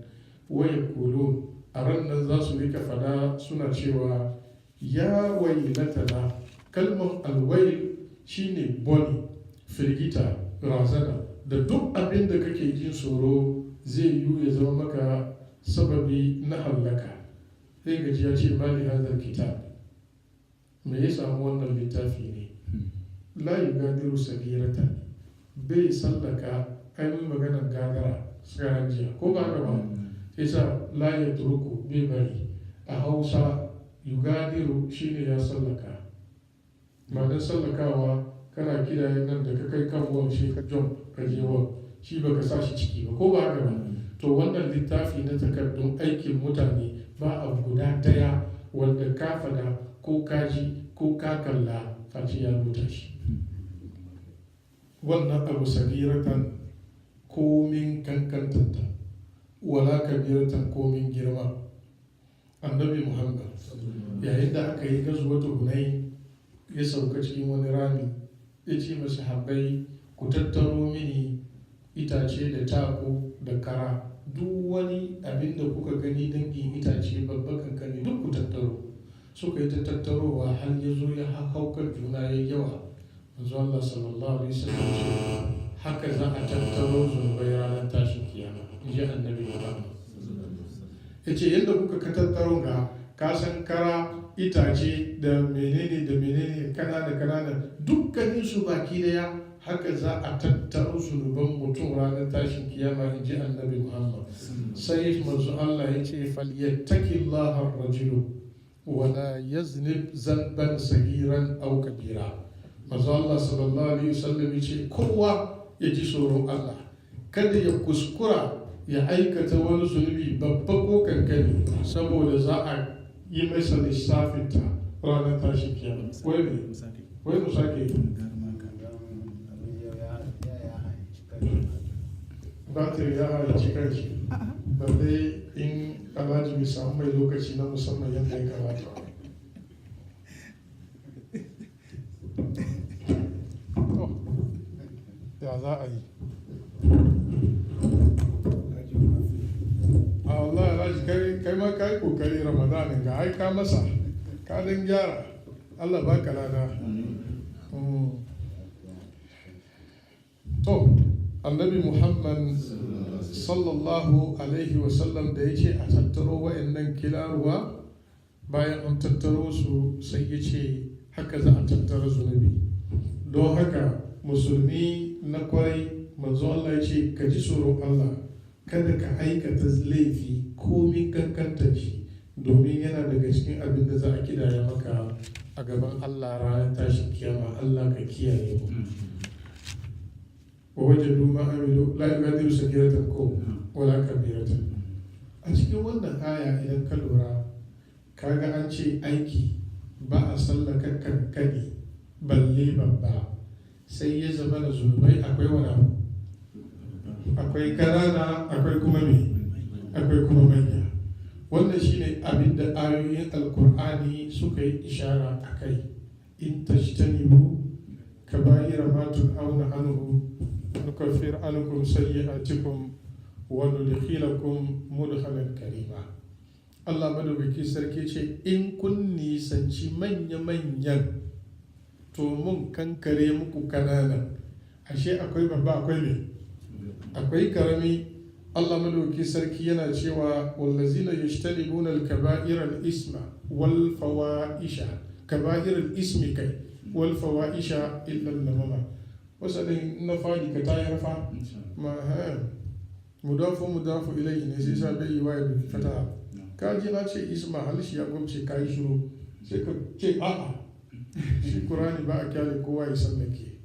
waya kolo a rannan za su rika fada suna cewa ya wailatana kalmar alwail shine boni firgita razana da duk abin da kake jin tsoro zai yiwu ya zama maka sababi na hallaka sai gaji ya ce mali hadar kitab me ya samu wannan littafi ne la yugadiru sagiratan bai sallaka ainihin maganar gagara tsaron jiya ko ba gaba sai sa la ya turku bai bari a hausa yugadiru shine ya sallaka ma'anar sallakawa kana kidaye nan da ka kai kan wan shi ka jon ka je wan shi baka sa shi ciki ba ko ba gaba to wannan littafi na takardun aikin mutane ba a guda daya wanda ka fada ko kaji ko ka kalla face ya rubuta shi wannan abu sagiratan komin kankantanta wala kabiratan komin girma annabi muhammad yayin da aka yi gazuwatu hunain ya sauka cikin wani rami ya ce masu habbai ku tattaro mini itace da tako da kara duk wani abin da kuka gani dangin itace babba kankani duk ku tattaro suka yi ta tattarowa har ya zo ya haukar juna ya yawa manzo Allah sallallahu alaihi wasallam haka za a tattaro zunubai ranar tashin kiyama in ji annabi Muhammad yace yadda kuka ka tattaro ga kasan kara itace da menene kanana dukkanin su baki daya haka za a tattaro zunuban mutum ranar tashin kiyama in ji annabi Muhammad sai manzo Allah yace falyattaqillaha ar-rajulu wala yaznib zanban sagiran aw kabira manzo Allah sallallahu alaihi wasallam yace kowa ya ji tsoron Allah kada ya kuskura ya aikata wani zunubi babba ko kankani saboda za a yi masa lissafinta ranar tashin kiyama. Wai ne? Wai mu sake batir ya halici kanshi balle in alhaji bai samu mai lokaci na musamman yadda ya kamata. Ya za a yi? A Allah alhaji kai ma ka yi kokari ramadanin ga aika masa ka dan gyara Allah ba ka lada. To annabi Muhammad sallallahu alaihi wasallam da ya ce a tattaro wa'annan kilarwa bayan an tattaro su sai ya ce haka za a tattara zunubi. Don haka musulmi na kwarai manzo Allah ya ce ka ji tsoron Allah kada ka aikata laifi komin kankantar shi domin yana daga cikin abin da za a kidaya maka a gaban Allah ranar tashin kiyama. Allah ka kiyaye mu. Wa wajadu ma amilu la yughadiru saghiratan ko wala kabiratan. A cikin wannan aya idan ka lura kaga an ce aiki ba a sallaka kankani balle babba, sai ya zama da zunubai akwai wani abu, akwai ƙanana akwai kuma me, akwai kuma manya. Wannan shine abin da ayoyin alkur'ani suka yi ishara a kai. In tajtanibu kaba'ira ma tunhauna anhu nukaffir ankum sayyi'atikum wa nudkhilakum mudkhalan karima. Allah madaukaki sarki ce in kun nisanci manya-manyan to mun kankare muku kanana. Ashe akwai babba akwai me, akwai karami. Allah madaukaki sarki yana cewa wallazina yajtanibuna al-kaba'ira al-isma wal fawaisha, kaba'ira al-ismi kai wal fawaisha illa al-lamama. Wasalin na fadi ka tayar fa ma ha mudafu ilayhi ne sai sa bai yi wa da fata. Ka ji na ce isma halishi ya gwamce kai shiru sai ka ce a'a shi Qur'ani ba a kyale kowa ya sallake.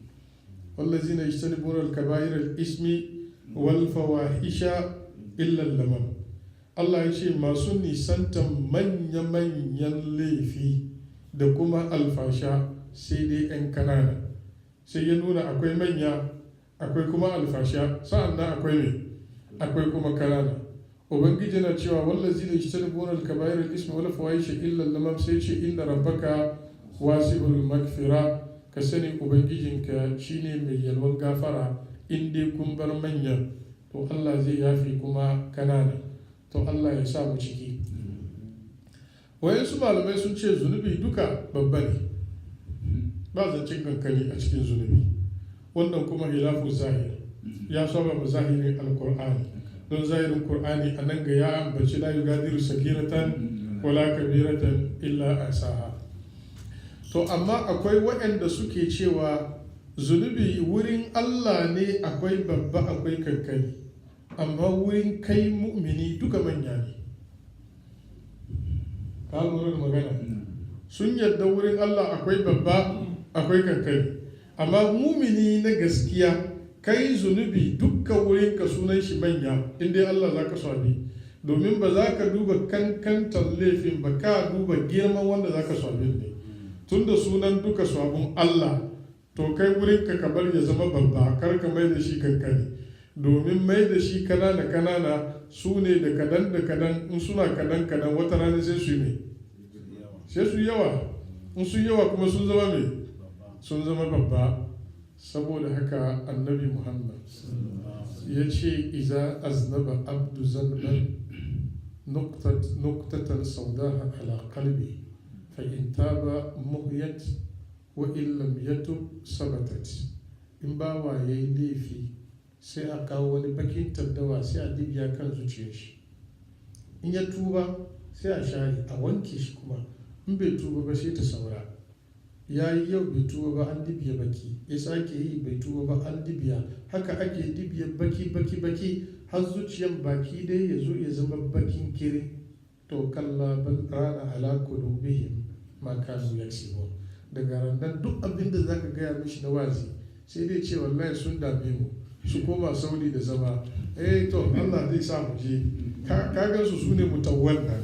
wallazina yajtanibuna al-kaba'ira al-ismi wal fawahisha illa al-lamam. Allah ya ce masu nisantan manya-manyan laifi da kuma alfasha sai dai 'yan kanana. Sai ya nuna akwai manya akwai kuma alfasha sa'an nan akwai ne, akwai kuma kanana. Ubangiji na cewa wallazina yajtanibuna al-kaba'ira al-ismi wal fawahisha illa al-lamam, sai ce inna rabbaka wasi'ul maghfira. Ka sani ubangijinka shine mai yalwan gafara. In dai kun bar manya to Allah zai yafi kuma kanana. To Allah ya sa mu ciki. Wayansu malamai sun ce zunubi duka babba ne, ba zancen kankani a cikin zunubi. Wannan kuma hilafu zahir ya saba ma zahirin alkur'ani. Don zahirin Qur'ani a nan ga ya ambaci la yugadiru sagiratan wala kabiratan illa asaha. To amma akwai waɗanda suke cewa zunubi wurin Allah ne akwai babba akwai kankani, amma wurin kai mu'mini duka manya ne. Ka lura da magana? Sun yadda wurin Allah akwai babba akwai kankani, amma mu'mini na gaskiya kai zunubi dukka wurin ka sunan shi manya inda Allah za ka swabi. Domin ba za ka duba kankantar laifin ba, ka duba girman wanda za ka swabi ne. Tunda sunan duka swabun Allah, to kai wurin ka bar ya zama babba, kar ka mai da shi kankani. Domin mai da shi kanana su ne da kadan in suna kadan wata rana sai su yi mai, sai su yawa. In sun yawa kuma sun zama mai, sun zama babba. Saboda haka annabi Muhammad ya ce iza aznaba abdu zanban nuqtatan saudaha ala qalbi fa in taba muhyat wa in lam yatub sabatat. In bawa yayi laifi sai a kawo wani bakin taddawa sai a dibiya kan zuciyar shi. In ya tuba sai a share a wanke shi, kuma in bai tuba ba sai ta saura. Ya yi yau bai tuba ba an dibiya baki, ya sake yi bai tuba ba an dibiya. Haka ake dibiya baki har zuciyan baki dai ya zo ya zama bakin kirin. To kalla bal rana ala qulubihim ma kanu yaksibun. Daga rannan duk abin da zaka gaya mishi na wazi sai dai ce wallahi sun dame mu, su koma saudi da zama. To Allah zai sa mu je. Ka gan su ne mutawwal nan.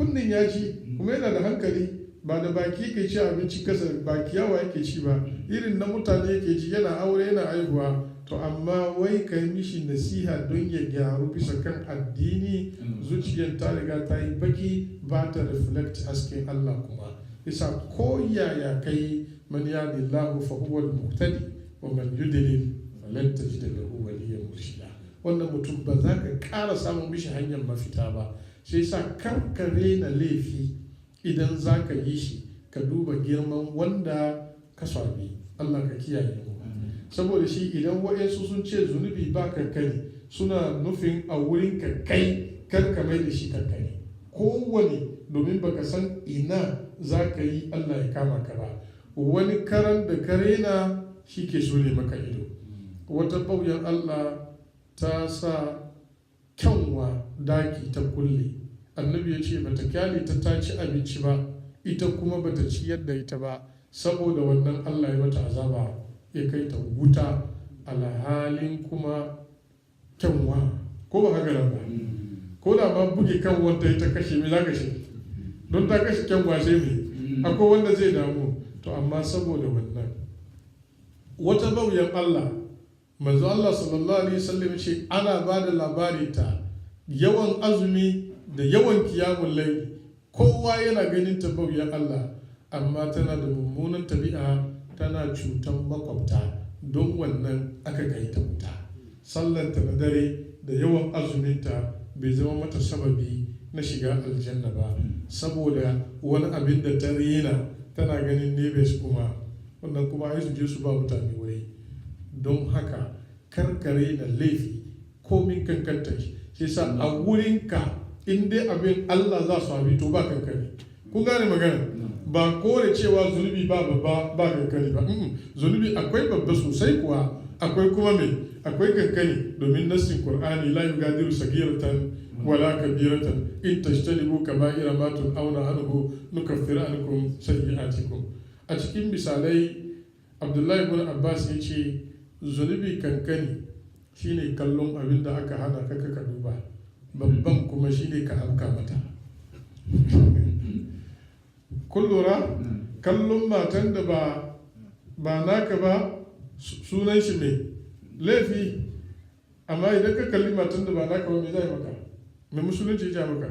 kunnin ya ji kuma yana da hankali, ba da baki yake ci abinci kasa baki yawa yake ci ba, irin na mutane yake ji, yana aure yana aihuwa. To amma wai ka yi mishi nasiha don ya gyaru bisa kan addini, zuciyar ta riga ta yi baki, ba ta reflect hasken Allah kuma. Isa ko yaya kai man yahdillahu fa huwa al-muhtadi wa man yudlil falan tajid lahu waliyyan murshida. Wannan mutum ba za ka ƙara samun mishi hanyar mafita ba. Sai yasa kar ka rena laifi idan za ka yi shi, ka duba girman wanda ka sami. Allah ka kiyaye mu. Saboda shi idan waɗansu sun ce zunubi ba kankani, suna nufin a wurin ka kai kar ka mai da shi kankani kowane, domin baka san ina za ka yi Allah ya kama ka ba. Wani karan da kare na shi ke so ne maka ido. Wata bauyan Allah ta sa kyanwa daki ta kulle, annabi ya ce bata kyale ta ci abinci ba, ita kuma bata ciyar da ita ba, saboda wannan Allah ya mata azaba, ya kai ta wuta, alhalin kuma kyanwa ko ba haka nan ba, ko da ma buge kan wanda ita kashe me za ka shi, don ta kashe kyanwa sai me, akwai wanda zai damu. To amma saboda wannan wata bauyan Allah, manzo Allah sallallahu alaihi wasallam ce ana ba da labari ta yawan azumi da yawan kiyamun laili, kowa yana ganin ta bauyan Allah, amma tana da mummunan tabi'a, tana cutan makwabta, don wannan aka kai ta wuta. Sallanta na dare da yawan azuminta bai zama mata sababi na shiga aljanna ba, saboda wani abin da ta rena tana ganin nebes kuma, wannan kuma ai su je su ba mutane wuri. Don haka karkare na laifi komin kankanta shi. Sai sa a wurinka in dai abin Allah za su abi to ba kankare. Kun gane magana? Ba kore cewa zunubi ba babba ba kankani ba. Zunubi akwai babba sosai kuwa, akwai kuma mai, akwai kankani, domin nassin Qur'ani la yugadiru sagiratan wala kabiratan in tajtanibu kaba'ira ma tun'auna anhu nukaffir ankum sayyi'atikum. A cikin misalai Abdullahi ibn Abbas ya ce zunubi kankani shine kallon abin da aka hana ka duba, babban kuma shine ka amka mata. Kun lura? Kallon matan da ba naka ba sunan shi mai laifi, amma idan ka kalli matan da ba naka ba me zai maka? Mai musulunci ya maka?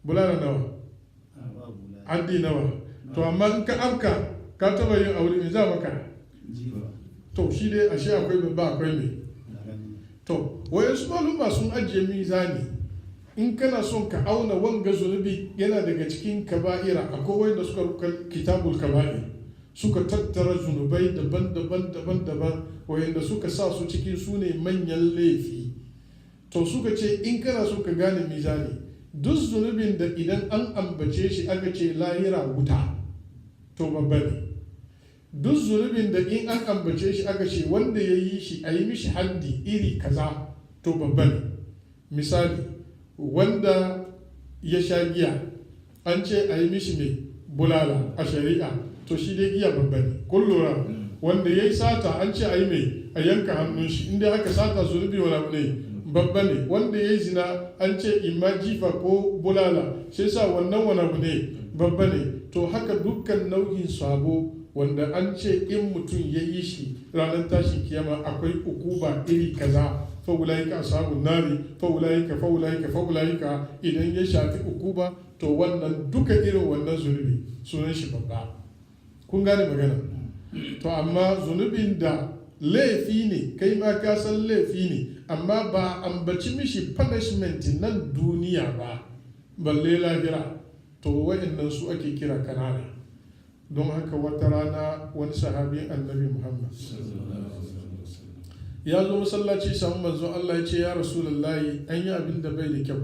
Bulala nawa? Addi nawa? To amma in ka amka ka taba yin aure me za maka? To shi dai ashe akwai babba akwai me? To wayansu maluma sun ajiye mizani, in kana son ka auna wanga zunubi yana daga cikin kaba'ira, akwai wanda suka rubuta kitabul kaba'ir, suka tattara zunubai daban-daban wayanda suka sa su cikin su ne manyan laifi. To suka ce in kana so ka gane mizani, duk zunubin da idan an ambace shi aka ce lahira wuta, to babba ne. Duk zunubin da in an ambace shi aka ce wanda ya yi shi a yi mishi haddi iri kaza, to babba ne. Misali, wanda ya sha giya an ce a yi mishi mai bulala a shari'a, to shi dai giya babba ne. Kun lura? Wanda ya yi sata an ce a yi mai a yanka hannun shi, inda aka sata zunubi wani abu ne babba ne. Wanda ya yi zina an ce imma jifa ko bulala, sai sa wannan wani abu ne babba ne. To haka dukkan nau'in sabo wanda an ce in mutum ya yi shi ranar tashin kiyama akwai ukuba iri kaza, faulaika ashabun nari, faulaika idan ya shafi ukuba, to wannan duka irin wannan zunubi sunan shi babba. Kun gane magana? To amma zunubin da laifi ne, kai ma ka san laifi ne, amma ba ambaci mishi punishment nan duniya ba, balle lahira, to wa'annan su ake kira kanana. Don haka wata rana wani sahabin annabi Muhammad ya zo masallaci, samu manzo Allah ya ce ya Rasulullahi an yi abin da bai da kyau.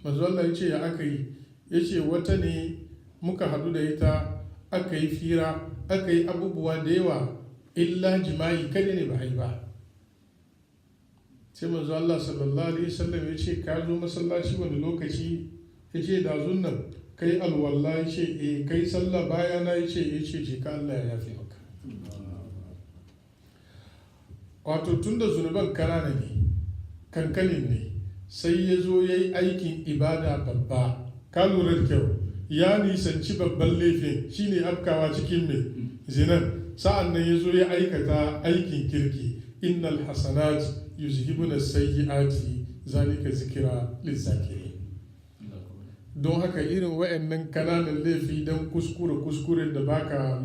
Manzo Allah ya ce ya aka yi? Ya ce wata ne muka hadu da ita, aka yi fira, aka yi abubuwa da yawa, illa jima'i kada ne ba a yi ba. Sai manzo Allah sallallahu alaihi wasallam ya ce ka zo masallaci wani lokaci? Ya ce da zunnan kai alwallah, ya ce kai sallah bayana, ya ce ka Allah ya yafe maka. Wato tun da zunuban kanana ne, kankanin ne, sai ya zo ya yi aikin ibada babba, ka lura da kyau ya nisanci babban laifin shine afkawa cikin mai zinan sa'an nan ya zo ya aikata aikin kirki innal hasanat yuzhibuna sayyi'ati zalika zikira lizakirin. Don haka irin wayannan kananan laifi dan kuskuren da baka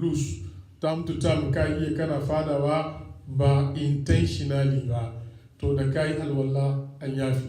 lose time to time ka iya kana fadawa ba intentionally ba to da kai alwala an yafi.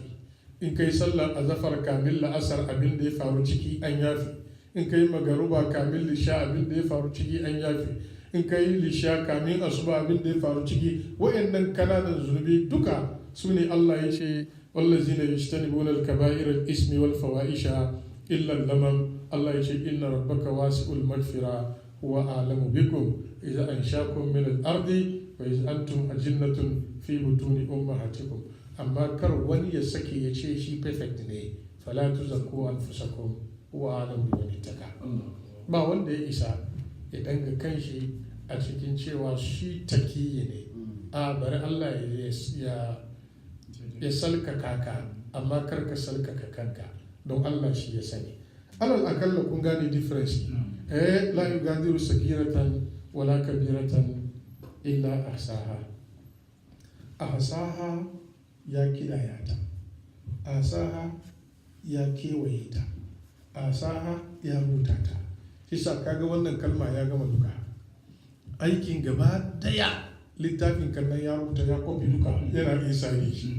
In kai sallar azafar kamil la'asar abin da ya faru ciki an yafi. In kai magaruba kamil lisha abin da ya faru ciki an yafi. In kai lisha kamin asuba abin da ya faru ciki wayannan kananan zunubi duka su ne Allah ya ce wallazina yajtanibuna al-kaba'ira al-ismi wal fawahisha illa al-lamam. Allah ya ce inna rabbaka wasi'ul maghfira huwa a'lamu bikum idza anshakum min al-ardi wa idza antum ajinnatun fi butuni ummahatikum. Amma kar wani ya sake ya ce shi perfect ne fala tuzakku anfusakum huwa a'lamu biman ittaka. Ba wanda ya isa ya danga kanshi a cikin cewa shi takiyi ne a bari Allah ya salkaka ka amma kar ka salkaka kanka don Allah shi ya sani. Alal akalla kun gane difference. La yugadiru sagiratan wala kabiratan illa ahsaha. Ahsaha ya kidaya ta, ahsaha ya kewaye ta, ahsaha ya rubuta ta. Shi sa kaga wannan kalma ya gama duka aikin gaba daya littafin kannan ya rubuta ya kofi duka yana insani shi.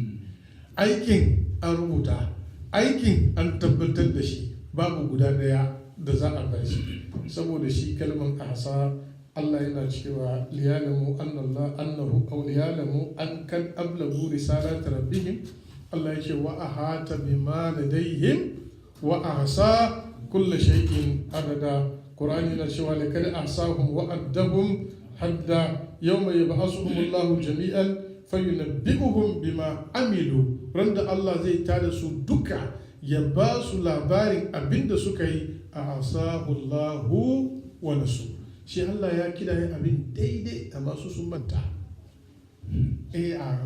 Aikin an rubuta, aikin an tabbatar da shi, babu guda daya da za a bar shi. Saboda shi kalman ahsa Allah yana cewa liyalamu annahu aw liyalamu an kan ablagu risalat rabbihim. Allah ya ce wa ahata bima ladayhim wa ahsa kulla shay'in adada. Qur'ani na cewa lakad ahsahum wa addahum hadda yawma yab'asuhum Allahu jami'an fayunabbi'uhum bima amilu. Randa Allah zai tada su duka ya ba su labarin abinda suka yi. Ahsahu Allahu wa nasu. Shi Allah ya kidaye abin daidai amma su sun manta.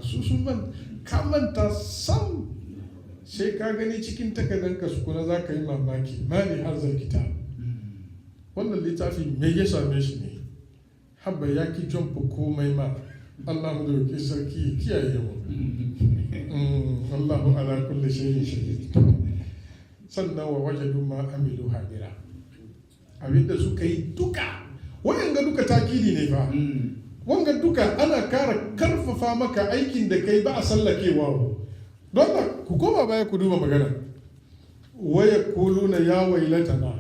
Su sun manta, ka manta sam sai ka gani cikin takardanka su kuna za ka yi mamaki mali hazar kitab. Wannan littafi me ya same shi ne habba ya ki jumpa komai ma. Allah mu dauke sarki kiyaye mu. Allahu ala kulli shay'in shahid. Sannan wa wajadu ma amilu hadira. Abinda suka yi duka wanga duka takidi ne fa. Wanga duka ana kara karfafa maka aikin da kai ba a sallakewa. Don da ku koma baya ku duba magana. Waya kuluna ya wailatana.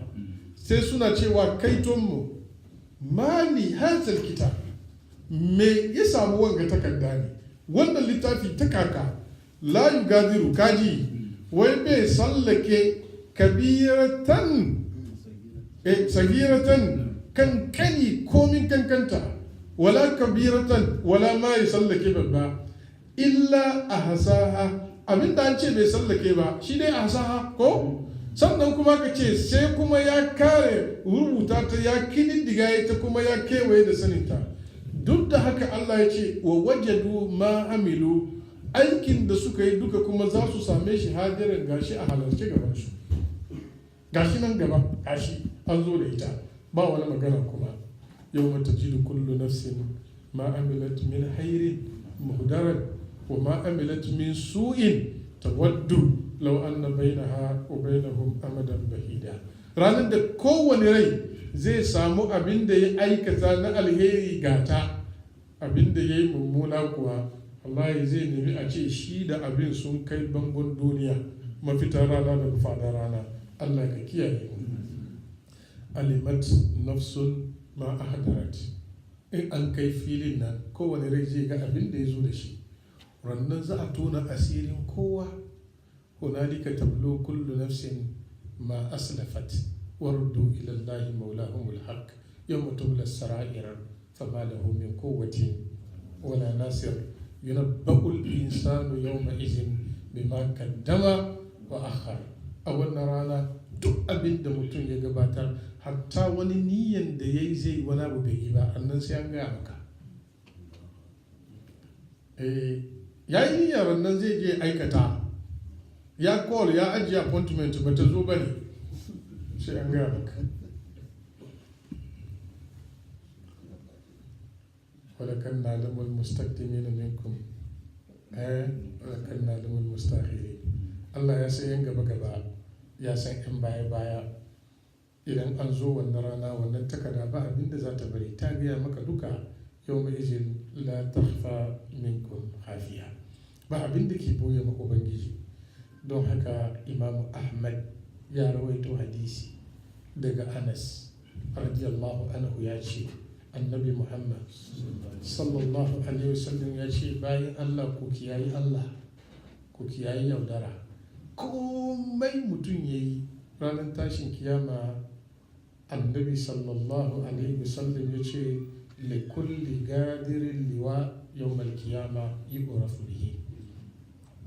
Sai suna cewa kaitonmu mali hazal kitab. Me ya samu wanga takarda ne? Wannan littafi ta kaka la yugadiru kaji wai bai sallake kabiratan sagiratan kankani komin kankanta wala kabiratan wala ma ya sallake babba illa ahsaha. Abinda an ce bai sallake ba shi dai ahsaha ko sannan kuma ka ce sai kuma ya kare rubuta ta ya kididdiga ta kuma ya kewaye da saninta. Duk da haka Allah ya ce wa wajadu ma amilu aikin da suka yi duka kuma za su same shi hadirin gashi a halarci gabansu. Gashi nan gaba gashi an zo da ita ba wani magana kuma. Yau mata jidu kullu nafsin ma amilat min hairin muhdaran wa ma amilat min su'in tawaddu law anna bainaha wa bainahum amadan bahida. Ranar da kowane rai zai samu abin da ya aikata na alheri gata, abin da ya yi mummuna kuwa wallahi zai nemi a ce shi da abin sun kai bangon duniya mafita rana da fada rana. Allah ka kiyaye mu. Alimat nafsun ma ahdarat. In an kai filin nan kowane rai zai ga abin da ya zo da shi. Rannan za a tona asirin kowa. Hunalika tablu kullu nafsin ma aslafat waruddu ila Allahi maulahumul haqq yawma tubla as-sara'ir fama lahu min quwwatin wala nasir yunabba'ul insanu yawma idhin bima qaddama wa akhar. A wannan rana duk abin da mutum ya gabatar hatta wani niyyan da ya yi zai wani abu bai yi ba annan sai an gaya maka. Ya yi niyyar nan zai je aikata ya call ya ajiye appointment ba ta zo ba ne sai an gaya maka. ولكن نعلم المستقدمين منكم ولكن نعلم المستأخرين. Allah ya san yan gaba ya san yan baya idan an zo wannan rana wannan takarda ba abinda za ta bari ta gaya maka duka yau mai izin la takhfa minkum khafiya ba abinda ke boye maka ubangiji. Don haka Imam Ahmad ya rawaito hadisi daga Anas radiyallahu anhu ya ce annabi Muhammad sallallahu alaihi wasallam ya ce bayan Allah ku kiyayi Allah, ku kiyayi yaudara. Komai mutum ya yi ranar tashin kiyama annabi sallallahu alaihi wasallam ya ce likulli gadirin liwa yawmal kiyama yu'rafu bihi.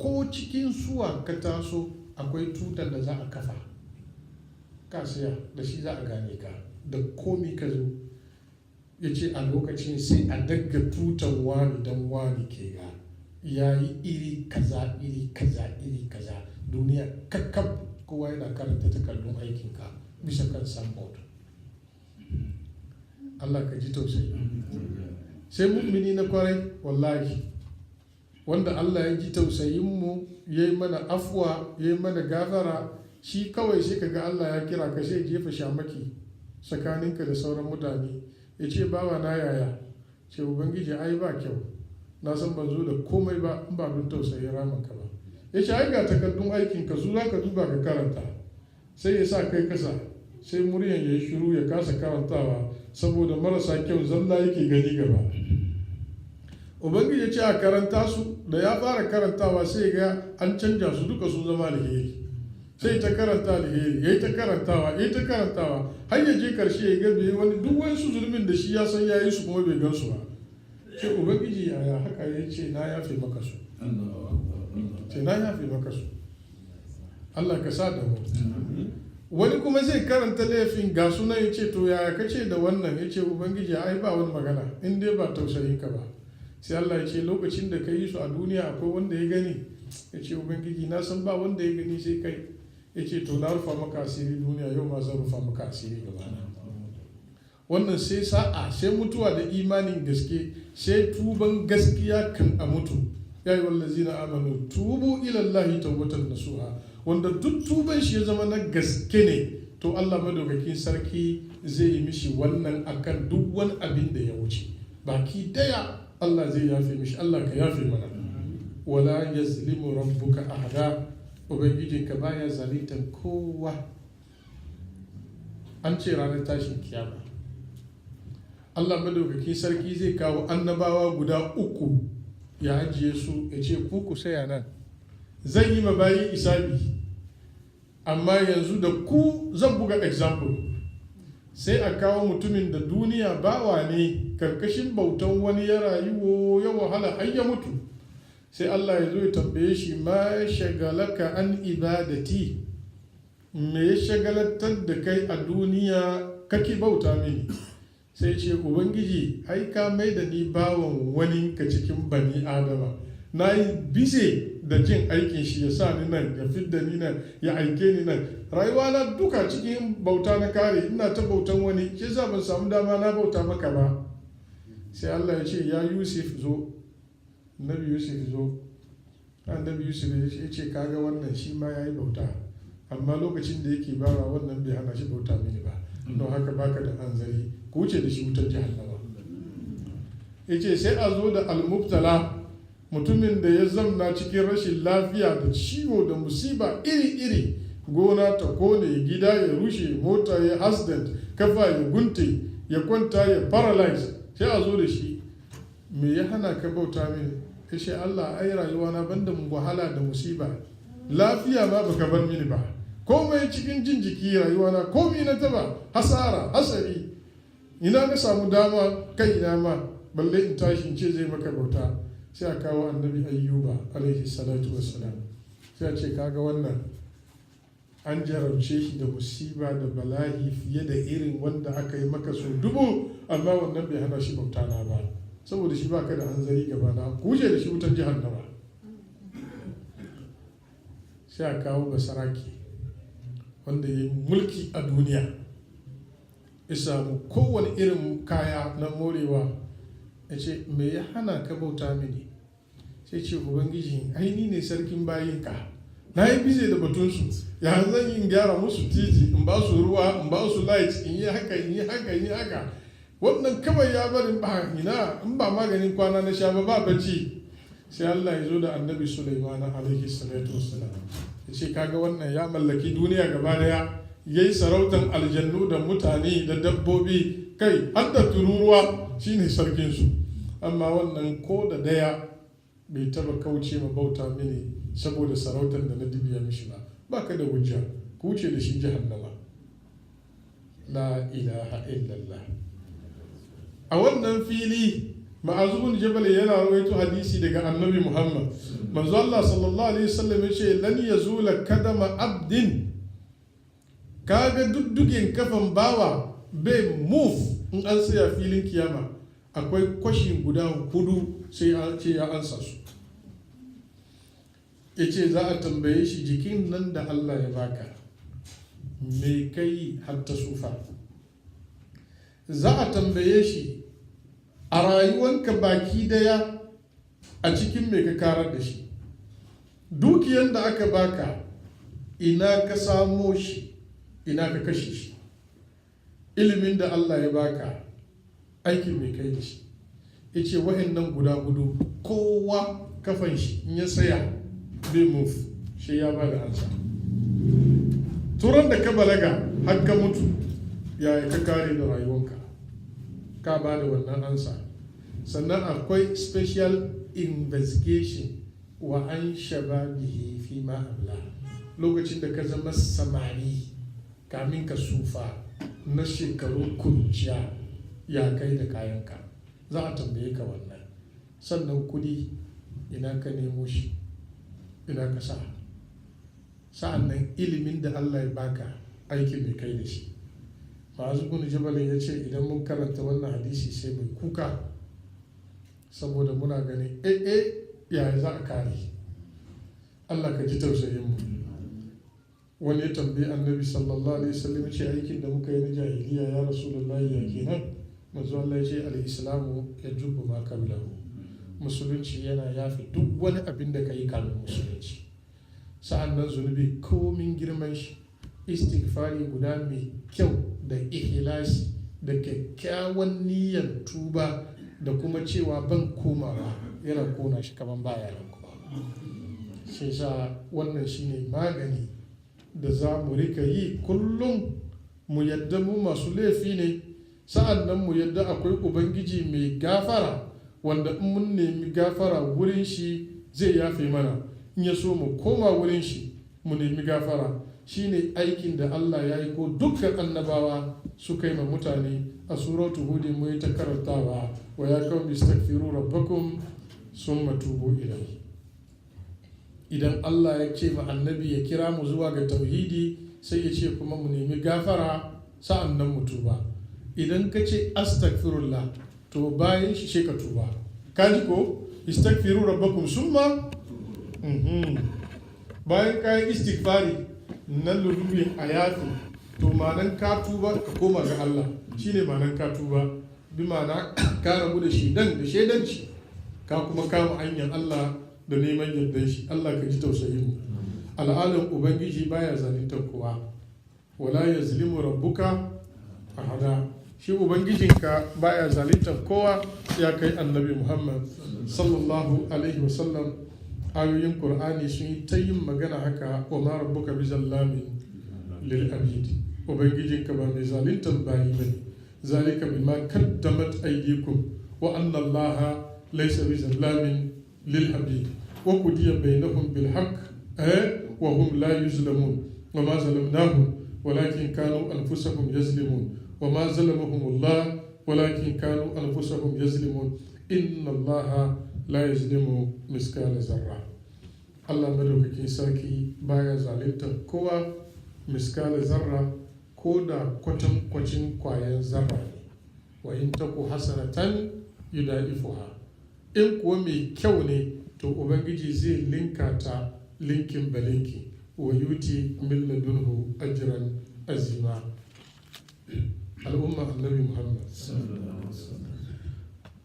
Ko cikin suwa ka taso akwai tutar da za a kafa ka siya da shi za a gane ka da komi ka zo. Ya ce a lokacin sai a daga tutan wani don wani ke ga ya yi iri kaza iri kaza iri kaza. Duniya kakkab kowa yana karanta takardun aikinka bisa kan sandboard. Allah ka ji tausayi. Sai mu'mini na kwarai wallahi wanda Allah ya ji tausayinmu ya yi mana afuwa ya yi mana gafara, shi kawai sai ka ga Allah ya kira ka sai jefa shamaki tsakaninka da sauran mutane ya ce bawa na yaya ce ubangiji ai ba kyau na san ban zo da komai ba in ba don tausayi ramanka ba. Ya ce ai ga takardun aikinka su za ka duba ka karanta, sai ya sa kai kasa sai muryan ya yi shiru ya kasa karantawa saboda marasa kyau zalla yake gani gaba. Ubangiji ya ce a karanta su, da ya fara karantawa sai ga an canja su duka sun zama alheri, sai ta karanta alheri ya yi ta karantawa ya yi ta karantawa har ya je karshe ya gabe wani duk wani su zulmin da shi ya san ya yi su kuma bai gan su ba. Sai ubangiji yaya haka ya ce na yafe maka su, ce na yafe maka su. Allah ka sa da mu. Wani kuma zai karanta laifin ga sunan ya ce to yaya kace da wannan, ya ce ubangiji ai ba wani magana in dai ba tausayin ka ba. Sai Allah ya ce lokacin da ka yi su a duniya akwai wanda ya gani, ya ce ubangiji na san ba wanda ya gani sai kai, ya ce to na rufa maka asiri duniya yau ma zan rufa maka asiri gaba na. Wannan sai sa'a sai mutuwa da imanin gaske sai tuban gaskiya kan a mutu. Ya yi wallazina amanu tubu ilallahi tawbatan nasuha, wanda duk tuban shi ya zama na gaske ne to Allah madaukakin sarki zai yi mishi wannan akan duk wani abin da ya wuce baki daya. Allah zai yafe mishi. Allah ka yafe mana. Wala yazlimu rabbuka ahada, ubangijinka baya zalitan kowa. An ce ranar tashin kiyama Allah madaukakin sarki zai kawo annabawa guda uku ya ajiye su ya ce ku saya nan, zan yi mabayi isabi amma yanzu da ku zan buga example. Sai a kawo mutumin da duniya bawa ne karkashin bautan wani ya rayuwa ya wahala har ya mutu. Sai Allah ya zo ya tambaye shi ma shagalaka an ibadati, me ya shagalatar da kai a duniya kake bauta mini? Sai ce ubangiji ai ka mai da ni bawan wani ka cikin bani adama, na yi bise da jin aikin shi ya sa ni nan ya fidda ni nan ya aike ni nan, rayuwa na duka cikin bauta na kare, ina ta bautan wani shi za ban samu dama na bauta maka ba. Sai Allah ya ce ya Yusuf zo, Nabi Yusuf zo. Annabi Yusuf ya ce kaga wannan shi ma ya yi bauta amma lokacin da yake bawa wannan bai hana shi bauta mini ba, don haka baka da hanzari ku wuce da shi wutar jahannama. Ya ce sai a zo da almubtala, mutumin da ya zamna cikin rashin lafiya da ciwo da musiba iri-iri, gona ta kone, gida ya rushe, mota ya accident, kafa ya gunte, ya kwanta ya paralyze. Sai a zo da shi, me ya hana ka bauta mini? Ya ce Allah ai rayuwa na banda mu wahala da musiba, lafiya ma baka bar mini ba, komai cikin jin jiki rayuwa na komai na taba hasara hasari, ina na samu dama kai ina ma balle in tashi in ce zai maka bauta. Sai a kawo annabi Ayyuba alaihi salatu wassalam, sai a ce kaga wannan an jarabce shi da musiba da bala'i fiye da irin wanda aka yi maka so dubu, amma wannan bai hana shi bauta na ba, saboda shi baka da hanzari gaba na, kuje da shi wutar jahannama. sai a kawo basaraki wanda ya yi mulki a duniya, ya samu kowane irin kaya na morewa, ya ce me ya hana ka bauta mini? Sai ce ubangiji aini ne sarkin bayinka, na yi bize da batunsu, ya zan yi in gyara musu titi, in ba su ruwa, in ba su light, in yi haka in yi haka in yi haka. Wannan kawai ya bari ba ina in ba maganin kwana na sha ba bacci. Sai Allah ya zo da annabi Sulaiman alaihi salatu wassalam, ya ce kaga wannan ya mallaki duniya gaba daya, yayi sarautan aljannu da mutane da dabbobi, kai har da tururuwa shine sarkin su, amma wannan ko da daya bai taba kauce ma bauta mini saboda sarautar da na dibiya mishi ba. Baka da hujja, ku wuce da shi jahannama. La ilaha illallah. A wannan fili Ma'az bin Jabal yana rawaito hadisi daga Annabi Muhammad. Manzo Allah sallallahu alaihi wasallam ya ce lan yazula kadama abdin, kaga duddugen kafan bawa bai move in an tsaya filin kiyama, akwai kwashi guda 4 sai an ce ya ansa su. Ya ce za a tambaye shi jikin nan da Allah ya baka me kai har ta sufa. Za a tambaye shi a rayuwanka baki daya a cikin me ka karar da shi, dukiyan da aka baka ina ka samo shi, ina ka kashe shi, ilimin da Allah ya baka aikin me kai da shi. Ya ce wa'annan guda 4 kowa kafan shi in ya saya bai move shi ya ba da ansa. Turan da ka balaga har ka mutu yaya ka kare da rayuwanka, ka ba da wannan ansa. Sannan akwai special investigation wa an shababihi fi ma abla, lokacin da ka zama samari kamin ka sufa na shekaru kunciya ya kai da kayanka, za a tambaye ka wannan. Sannan kudi ina ka nemo shi, ina ka sa. Sa'an nan ilimin da Allah ya baka aikin mai kai da shi. Ma'az bin Jabal ya ce idan mun karanta wannan hadisi sai mai kuka, saboda muna gani yaya za a kare. Allah ka ji tausayin mu. Wani ya tambayi Annabi sallallahu alaihi wasallam, ce aikin da muka yi na jahiliya ya Rasulullahi ya kenan? Manzo Allah ya ce al-islamu yajubu ma qablahu, musulunci yana yafi duk wani abin da kai kamin musulunci. Sa'an nan zunubi komin girman shi, istighfari guda mai kyau da ikhlasi da kyakkyawan niyyar tuba da kuma cewa ban komawa yana kona shi kaman baya nan kuma. Shi sa wannan shine magani da za mu rika yi kullum, mu yadda mu masu laifi ne, sa'an nan mu yadda akwai Ubangiji mai gafara wanda in mun nemi gafara wurin shi zai yafe mana, in ya so mu koma wurin shi mu nemi gafara. Shine aikin da Allah ya yi ko dukkan annabawa suka yi ma mutane. A suratu Hud mu yi ta karantawa, wa ya qaumi istaghfiru rabbakum summa tubu ilayhi. Idan Allah ya ce ma annabi ya kira mu zuwa ga tauhidi, sai ya ce kuma mu nemi gafara sa'an nan mu tuba. Idan ka ce astaghfirullah, to bayan shi sai ka tuba. Kaji ko istaghfiru rabbakum summa bayan ka yi istighfari na lullubi a yafi, to ma'anan ka tuba ka koma ga Allah, shine ma'anan ka tuba. Bi ma'ana ka rabu da shedan da shedanci, ka kuma kama hanyar Allah da neman yardan shi. Allah ka ji tausayin mu. Al'alan Ubangiji baya zaluntar kowa, wala yazlimu rabbuka ahada. Shi Ubangijinka baya zaluntar kowa. Ya kai Annabi Muhammad sallallahu alaihi wasallam, ayoyin Qur'ani sun yi ta yin magana haka, wa ma rabbuka bi zallamin lil abid. Ubangijinka ba mai zaluntar bayi bane. Zalika bima kaddamat aydikum wa anna Allaha laysa bi zallamin lil abid. Wa qudiya bainahum bil haqq wa hum la yuzlamun. Wa ma zalamnahum walakin kanu anfusahum yazlimun. Wa ma zalamahum Allah walakin kanu anfusahum yazlimun. Inna Allaha la yazlimu miskala zarra. Allah madaukakin sarki baya zaluntar kowa miskala zarra, ko da kwacin kwayan zarra ne. Wa in taku hasanatan yudaifuha, in kuwa mai kyau ne to Ubangiji zai linka ta linkin balinki. wa yuti min ladunhu ajran azima. Al'umma annabi Muhammad,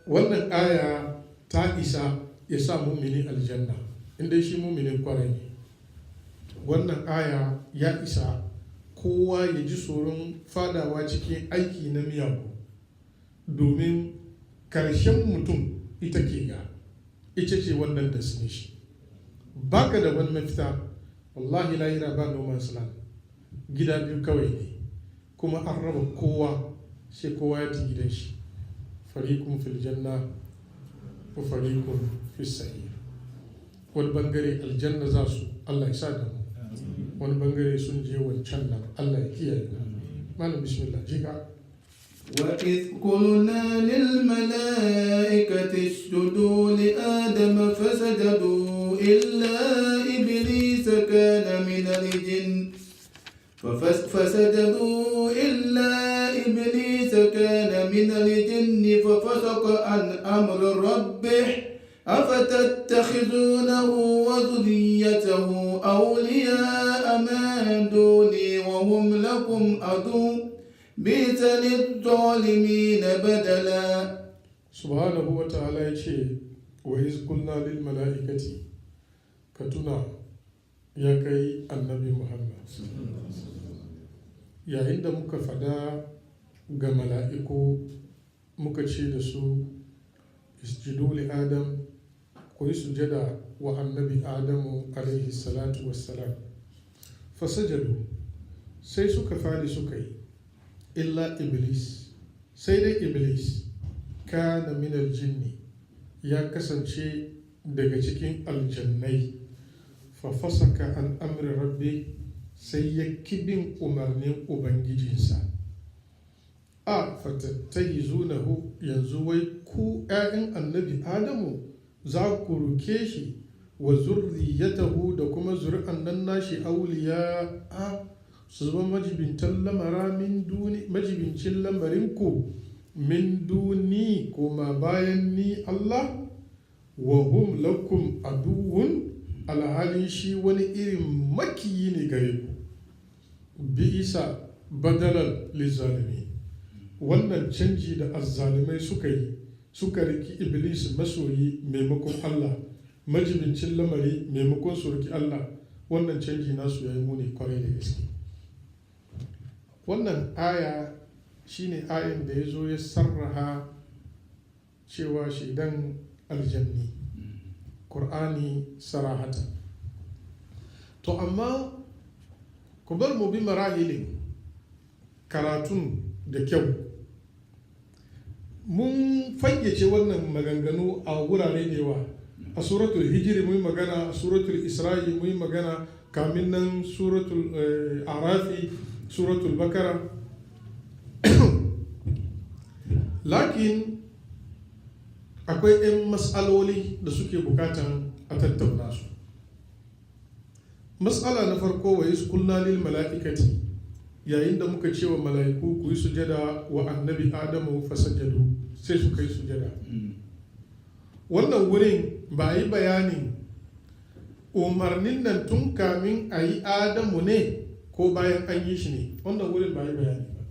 wannan aya ta isa ya sa mumini aljanna inda shi muminin kwarai ne. Wannan aya ya isa kowa ya ji tsoron fadawa cikin aiki na miyagu, domin karshen mutum ita ke ga ita ce wannan destination. Baka da wani mafita, wallahi lahira ba no man's land, gida biyu kawai ne, kuma an raba kowa sai kowa ya ta gidan shi. Fariqun fil janna wa fariqun fis sa'ir. Wani bangare aljanna za su, Allah ya sa da mu, wani bangare sun je wancan nan, Allah ya kiyaye mu. Malam bismillah jika. وإذ قلنا للملائكة اسجدوا لآدم فسجدوا إلا إبليس كان من الجن ففسق عن أمر ربه أفتتخذونه وذريته أولياء من دوني وهم لكم عدو بئس للظالمين بدلا. Subhanahu wa ta'ala ya ce wa iz qulna lil mala'ikati, ka tuna ya kai annabi Muhammad, yayin da muka fada ga mala'iku muka ce da su isjudu li Adam, ku yi sujada wa annabi Adamu alaihi salatu wassalam. Fasajadu, sai suka fadi suka yi, illa Iblis, sai dai Iblis kana minal jinni, ya kasance daga cikin aljannai. Fafasaka an amri rabbi, sai ya kibin umarnin ubangijinsa. A fatattayizunahu, yanzu wai ku ‘ya'yan annabi Adamu za ku ruke shi wa zurriyatahu da kuma zuri'an nan nashi auliya su zama majibincin lamarinku min duni koma bayan ni Allah, wa hum lakum aduwwun, alhalin shi wani irin makiyi ne gare ku. Bi'isa badalan lizalimi, wannan canji da azzalimai suka yi, suka riki Iblis masoyi maimakon Allah, majibincin lamari maimakon su riki Allah, wannan canji nasu ya yi muni kwarai da gaske. Wannan aya shine ayin da ya zo ya sarraha cewa shaidan aljanni, Qur'ani sarahata. To amma ku bar mu bi marahilin karatun da kyau. Mun fayyace wannan maganganu a wurare da yawa. A suratul hijiri mun magana, a suratul isra'i mun magana, kamin nan suratul arafi, suratul bakara. Lakin akwai 'yan matsaloli da suke bukatan a tattauna su. Matsala na farko, wa is kulna lil mala'ikati, yayin da muka ce wa mala'iku ku yi sujada wa annabi Adamu fasajadu, sai suka yi sujada. Wannan wurin ba a yi bayanin umarnin nan tun kamin a yi Adamu ne ko bayan an yi shi ne. Wannan wurin ba a yi bayani ba.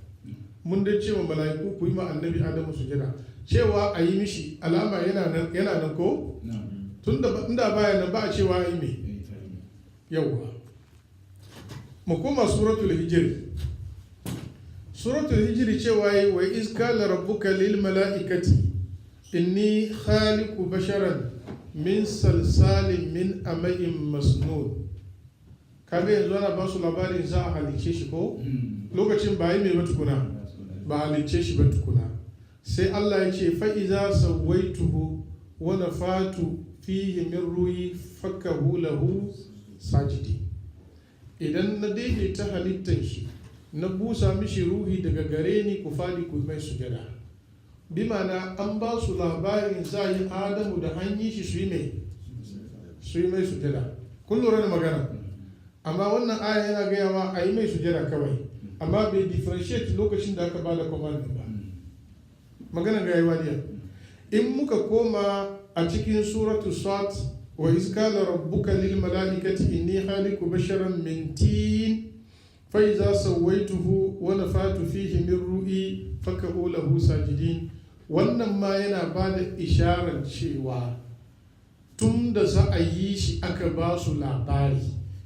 Mun dai cewa mala'iku ku yi ma annabi Adamu sujada, cewa a yi mishi alama yana nan ko? Tun da inda baya nan ba a cewa a yi me? Yawwa. Mu koma suratul hijri. Suratul hijri cewa yi wa iz qala rabbuka lil mala'ikati inni khaliqu basharan min salsalin min ama'in masnun. Kaga yanzu ana ba su labarin za a halice shi ko? Lokacin ba yi mai ba tukuna, ba halice shi ba tukuna. Sai Allah ya ce fa'iza sawaituhu wa nafatu fihi min ruhi fakahu lahu sajidi. Idan na daidaita halittar shi, na busa mishi ruhi daga gare ni, ku fadi ku mai sujada. Bi ma'ana an ba su labarin za yi Adamu da hanyi shi su yi mai sujada. Kun lura da magana? Amma wannan aya yana gaya ma a yi mai sujada kawai, amma bai differentiate lokacin da aka ba da command ba. Magana ga yayi wadiya. In muka koma a cikin suratul Sad wa iz qala rabbuka lil mala'ikati inni khaliqu basharan min tin fa iza sawaituhu wa nafatu fihi min ru'i faka'u lahu sajidin. Wannan ma yana ba da isharar cewa tun da za a yi shi aka ba su labari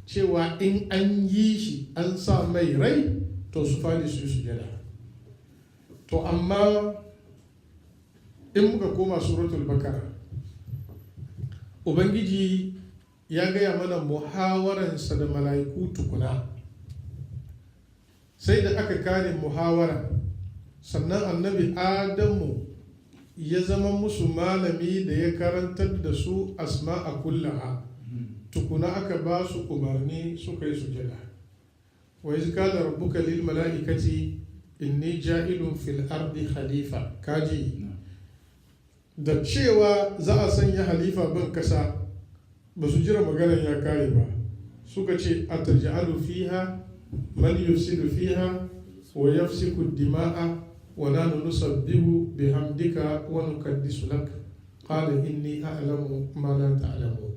cewa in an yi shi an sa mai rai to su fadi su yi sujada. To amma in muka koma suratul bakara, ubangiji ya gaya mana muhawaransa da mala'iku tukuna, sai da aka kare muhawara sannan annabi adamu ya zama musu malami da ya karantar da su asma'a kullaha, tukuna aka ba su umarni suka yi sujada. wa iz qala rabbuka lil mala'ikati inni ja'ilun fil ardi khalifa. Kaji da cewa za a sanya halifa ban kasa ba su jira maganar ya kare ba, suka ce ataj'alu fiha man yufsidu fiha wa yafsiku dima'a wa nahnu nusabbihu bihamdika wa nuqaddisu lak qala inni a'lamu ma la ta'lamun.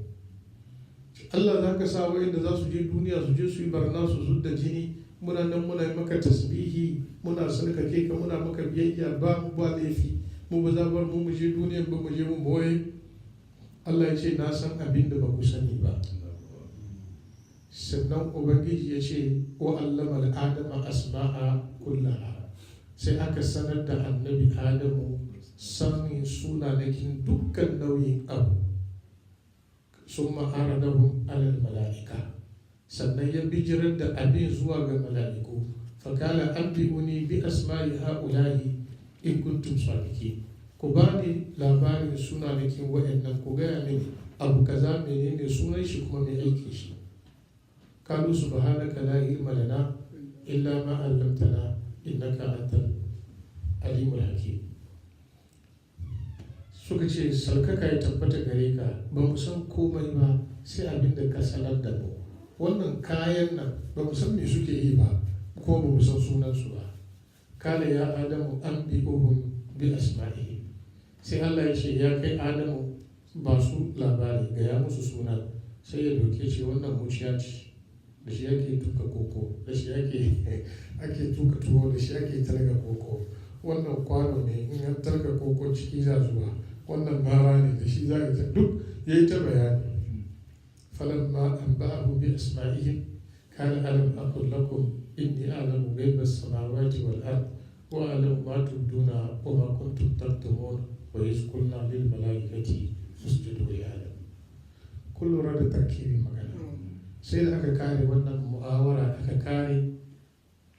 Allah za ka sa wa'inda za su je duniya su je su yi barna su zudda jini, muna nan muna maka tasbihi, muna sarkake ka, muna maka biyayya, ba mu ba laifi, mu ba za bar mu je duniya ba mu je mu boye. Allah ya ce na san abin da ba ku sani ba. Sannan ubangiji ya ce wa allama al'adama asma'a kullaha, sai aka sanar da annabi adamu sanin sunanakin dukkan nauyin abu. sun ma'aradahum alal mala'ika, sannan ya bijirar da abin zuwa ga mala'iku. fakala anbi'uni bi asma'i ha'ula'i in kuntum sadiqin. ku bani labarin sunanakin waɗannan, ku gaya mini abu kaza menene sunan shi kuma mai aiki shi. kalu subhanaka la ilma lana illa ma 'allamtana innaka antal alimul hakim. Suka ce salkaka ya tabbata gare ka, ba mu san komai ba sai abin da ka sanar da mu. wannan kayan nan ba mu san me suke yi ba kuma ba mu san sunansu ba. kala ya adamu an bi uhum bi asma'ihi, sai Allah ya ce ya kai adamu ba su labari, gaya musu suna. sai ya doke ce wannan muciya ce, da shi ake tuka koko, da shi ake tuka tuwo, da shi ake talga koko. wannan kwano ne, in an talga koko ciki za zuwa. wannan mara ne, da shi za a duk ya yi ta bayani. falamma anba'ahu bi asma'ihim kana alam aqul lakum inni a'lamu ghaiba as-samawati wal ard wa a'lamu ma tubduna wa ma kuntum taktumun wa iz qulna lil malaikati usjudu li adam. kullu rada tarkibi magana. sai da aka kare wannan mu'awara, aka kare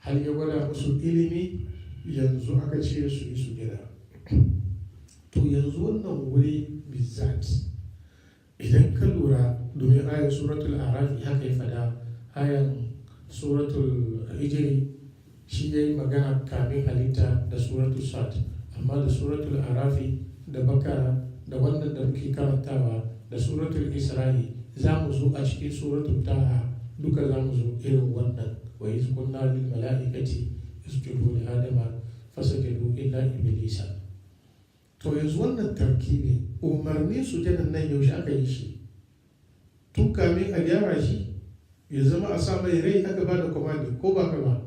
har ya gwada musu ilimi, yanzu aka ce su yi sujada. to yanzu wannan wuri bizzat idan ka lura, domin ayar suratul arafi haka ya fada, ayar suratul hijri shi ya yi magana kamin halitta da suratul sad, amma da suratul arafi da bakara da wannan da muke karantawa da suratul isra'i za mu zo a cikin suratul taha, duka za mu zo irin wannan. wa iz qulna lil mala'ikati isjudu li adama fasajadu illa iblisa. to yanzu wannan tarkibi umarni sujadan nan yaushe aka yi shi? tun kamin a gyara shi ya zama a sa mai rai aka ba da komandi, ko ba ka ba?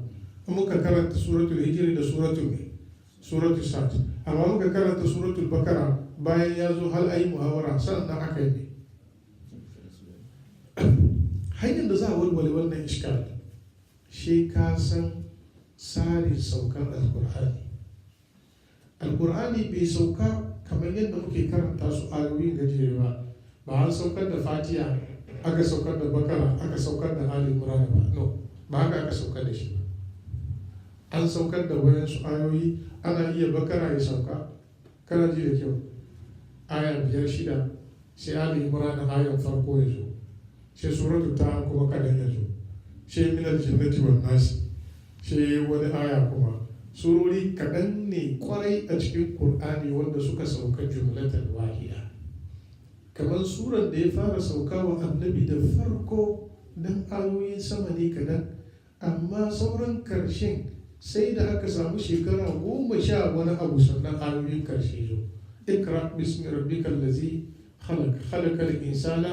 muka karanta suratul hijri da suratul sad, amma muka karanta suratul bakara bayan ya zo hal ayi muhawara sannan aka yi. hanyar da za a walwale wannan iskal shi ka san tsarin saukar alkur'ani bai sauka kamar yadda muke karanta su ayoyin gajere ba an saukar da fatiha aka saukar da bakara aka saukar da ali imran ba, no, ba haka aka saukar da shi ba. an saukar da wayansu ayoyi, ana iya bakara ya sauka, kana ji da kyau, aya 5-6 sai ali imran ayan farko ya zo, sai suratul taha kuma kadan ya zo, sai minal jinnati wan nasi, sai wani aya kuma. surori kaɗan ne kwarai a cikin Kur'ani wanda suka sauka jumlatan wahida. kamar suran da ya fara sauka wa annabi da farko dan ayoyin sama ne kaɗan, amma sauran karshen sai da aka samu shekara 10 wani abu sannan ayoyin karshe zo. ikra bismi rabbikal ladzi خلق الإنسان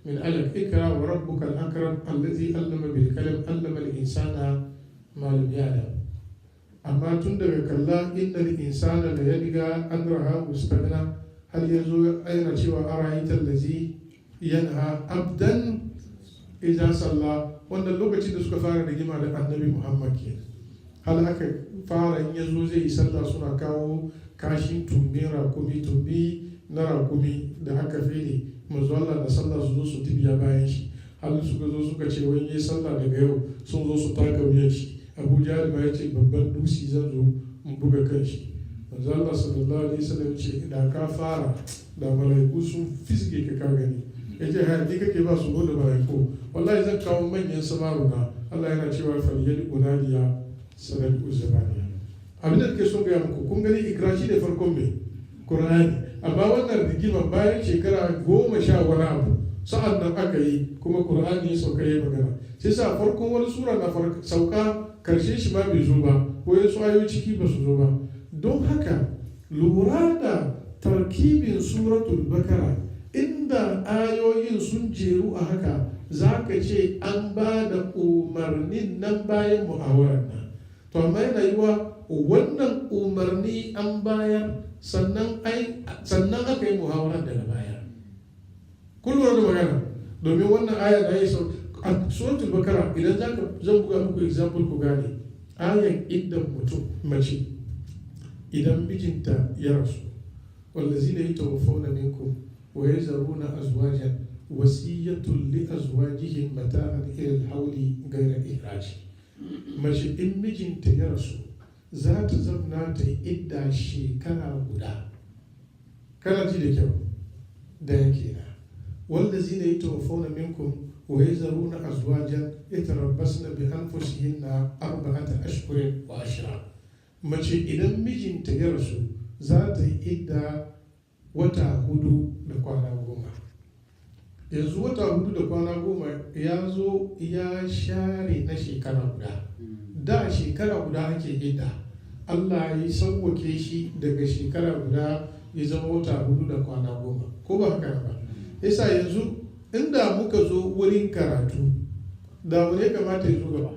من علق اقرأ وربك الأكرم الذي علم بالقلم علم الإنسان ما لم يعلم أما تندر كلا إن الإنسان ليلقى أن رآه استغنى هل يزول أين سوى أرأيت الذي ينهى عبدا إذا صلى وأن اللغة تدرس كفارة لجماعة النبي محمد هل aka fara in yazo zai yi sallah suna kawo kashin tumbin rakumi tumbi na rakumi da aka fere manzo Allah da sallah su zo su tibiya bayan shi har suka zo suka ce wai yayi sallah daga yau sun zo su taka wuyan shi Abu Jahl ma ya ce babban dusi zan zo in buga kan shi manzo Allah sallallahu alaihi wasallam ce da ka fara da malaiku sun fisge ka gani yace ha ni kake ba su da malaiku wallahi zan kawo manyan samaruna Allah yana cewa falyal unadiya sanar uzabaniya abin da ke son gaya muku kun gani ikra shi da farkon mai Qur'ani amma wannan rigima bayan shekara 10 wani abu sa'an nan aka yi kuma Qur'ani ya sauka ya magana sai sa farkon wani sura na sauka karshe shi ma bai zo ba ko ya ayoyi ciki ba su zo ba don haka lura da tarkibin suratul bakara inda ayoyin sun jeru a haka za ka ce an ba da umarnin nan bayan muhawarar nan to amma yana yi wa wannan umarni an bayar sannan aka yi muhawarar daga baya kun lura da magana domin wannan aya da ya sau a suratul bakara idan zan buga muku example ku gane ayan idan mutum mace idan mijinta ya rasu wallazina yatawaffawna minkum wa yazaruna azwajan wasiyatun li azwajihim mata'an ila al-hawli ghayra ikhraj mace in mijinta ya rasu za ta zamna ta yi idda shekara guda kana ji da kyau da yake na wallazina yatawaffawna minkum wa yazaruna azwajan yatarabbasna bi anfusihinna 4 ashhurin wa ashra mace idan mijinta ya rasu za ta yi idda wata 4 da kwana 10 yanzu wata 4 da kwana 10 ya zo ya share na shekara guda da shekara guda ake idda Allah ya sauwake shi daga shekara guda ya zama wata 4 da kwana 10 ko ba haka ba yasa yanzu inda muka zo wurin karatu da wani kamata ya zo gaba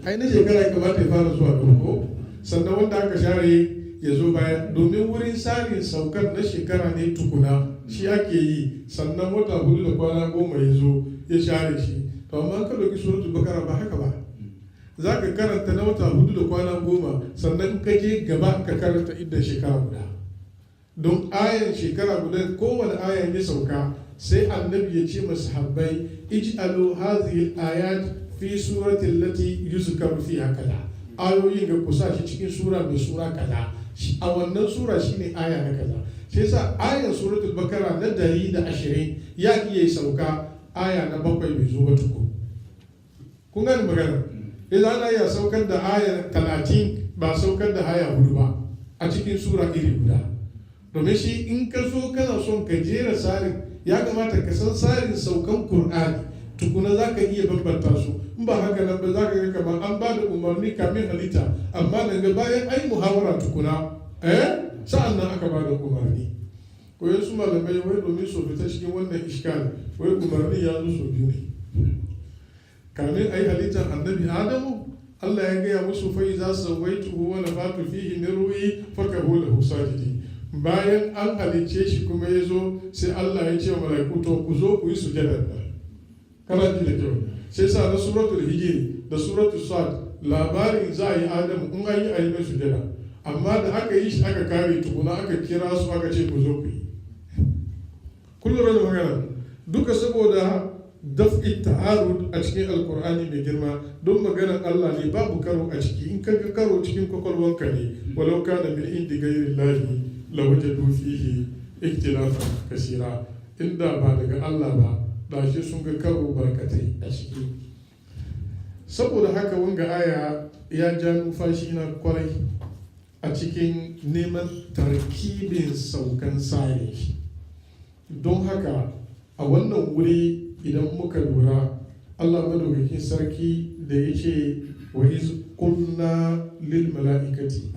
ai na shekara ya kamata ya fara zuwa farko sannan wanda aka share ya zo baya domin wurin tsarin saukar na shekara ne tukuna shi ake yi sannan wata 4 da kwana 10 ya zo ya share shi to amma ka dauki suratul bakara ba haka ba za ka karanta na wata 4 da kwana 10 sannan ka je gaba ka karanta idan shekara guda don ayan shekara guda kowane ayan ya sauka sai annabi ya ce masu habbai ij'alu hadhihi al-ayat fi surati allati yuzkaru fiha kaza ayoyin ga kusa shi cikin sura mai sura kaza a wannan sura shine aya na kaza sai yasa ayan suratul bakara na 120 ya iya sauka aya na 7 bai zo ba tuku kun gane magana idan ana iya saukar da aya 30 ba saukar da aya 4 ba a cikin sura iri guda domin shi in ka so kana son ka jera tsarin ya kamata ka san tsarin saukan Qur'ani tukuna za ka iya bambanta su in ba haka nan ba za ka ga kamar an ba da umarni kamin halitta amma daga bayan ai muhawara tukuna sa'an nan aka ba da umarni ko yansu malamai wai domin su fita cikin wannan iskal wai umarni ya zo sau biyu ne kamin ai halittar annabi Adamu Allah ya gaya musu fa iza sawaituhu wa nafatu fihi min ruhi fakahu lahu sajidin bayan an halicce shi kuma ya zo sai Allah ya ce wa mala'iku to ku zo ku yi sujada kana ji da kyau sai sa na suratul hijri da suratul sad labarin za a yi Adamu in an yi a yi mai sujada amma da aka yi shi aka kare tukuna aka kira su aka ce ku zo ku yi kullum da magana duka saboda daf'i ta'arud a cikin alkur'ani mai girma don maganar Allah ne babu karo a ciki in ka ga karo cikin kwakwalwanka ne walau kana min indi ghairi llahi lawajadu fihi ikhtilafan kasira inda ba daga Allah ba da shi sun ga karo barkatai a ciki saboda haka wanga aya ya ja numfashi na kwarai a cikin neman tarkibin saukan saye don haka a wannan wuri idan muka lura Allah madaukakin sarki da ya ce wa iz qulna lil mala'ikati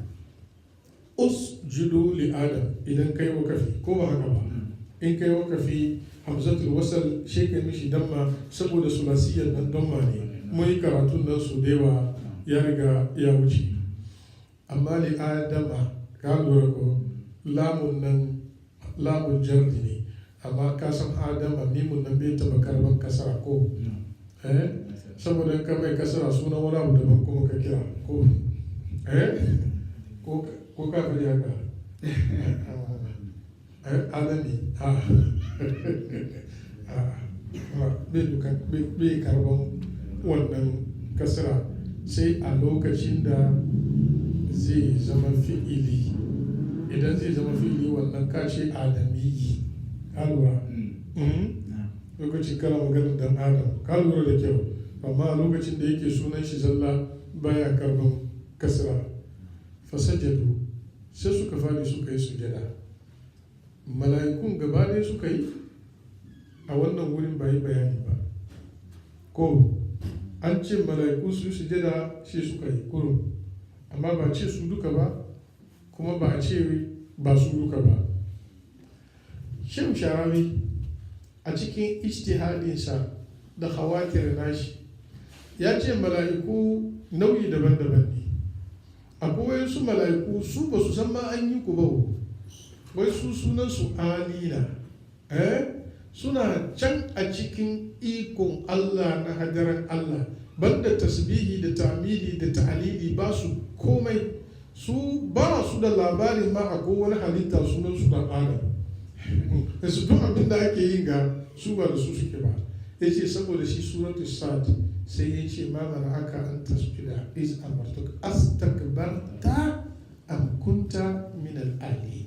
usjudu li adam idan kai wakafi ko ba haka ba in kai wakafi hamzatul wasal shi kai mishi damma saboda sulasiyar nan damma ne mun yi karatun nan su da yawa ya riga ya wuce amma li adama ka lura ko lamun nan lamun jardi ne amma ka san adama mimun nan bai taba karban kasara ko saboda in ka mai kasara sunan wani abu daban kuma ka kira ko ko ka fi haka adami bai karban wannan kasara sai a lokacin da zai zama fi'ili idan zai zama fi'ili wannan kashe adami kalura lokacin kana maganin dan adam kalura da kyau amma a lokacin da yake sunan shi zalla baya karban kasra fasajadu sai suka fadi suka yi sujada mala'ikun gaba ne suka yi a wannan wurin ba yi bayani ba ko an ce mala'iku su sujada shi suka yi kurum amma ba ce su duka ba kuma ba a ce ba su duka ba shan sharawi a cikin ijtihadinsa da hawatir nashi ya ce mala'iku nau'i daban-daban ne akwai wasu mala'iku su ba su san ma an yi ku ba wai su sunansu alina suna can a cikin ikon Allah na hadaran Allah banda tasbihi da tamidi da ta'alili ba su komai su ba su da labarin ma akwai wani halitta sunansu dan adam su duk abin da ake yin ga su ba da su suke ba ya ce saboda shi suratu sad sai ya ce ma mana aka an tasjuda is amartuk astakbarta am kunta min al-ali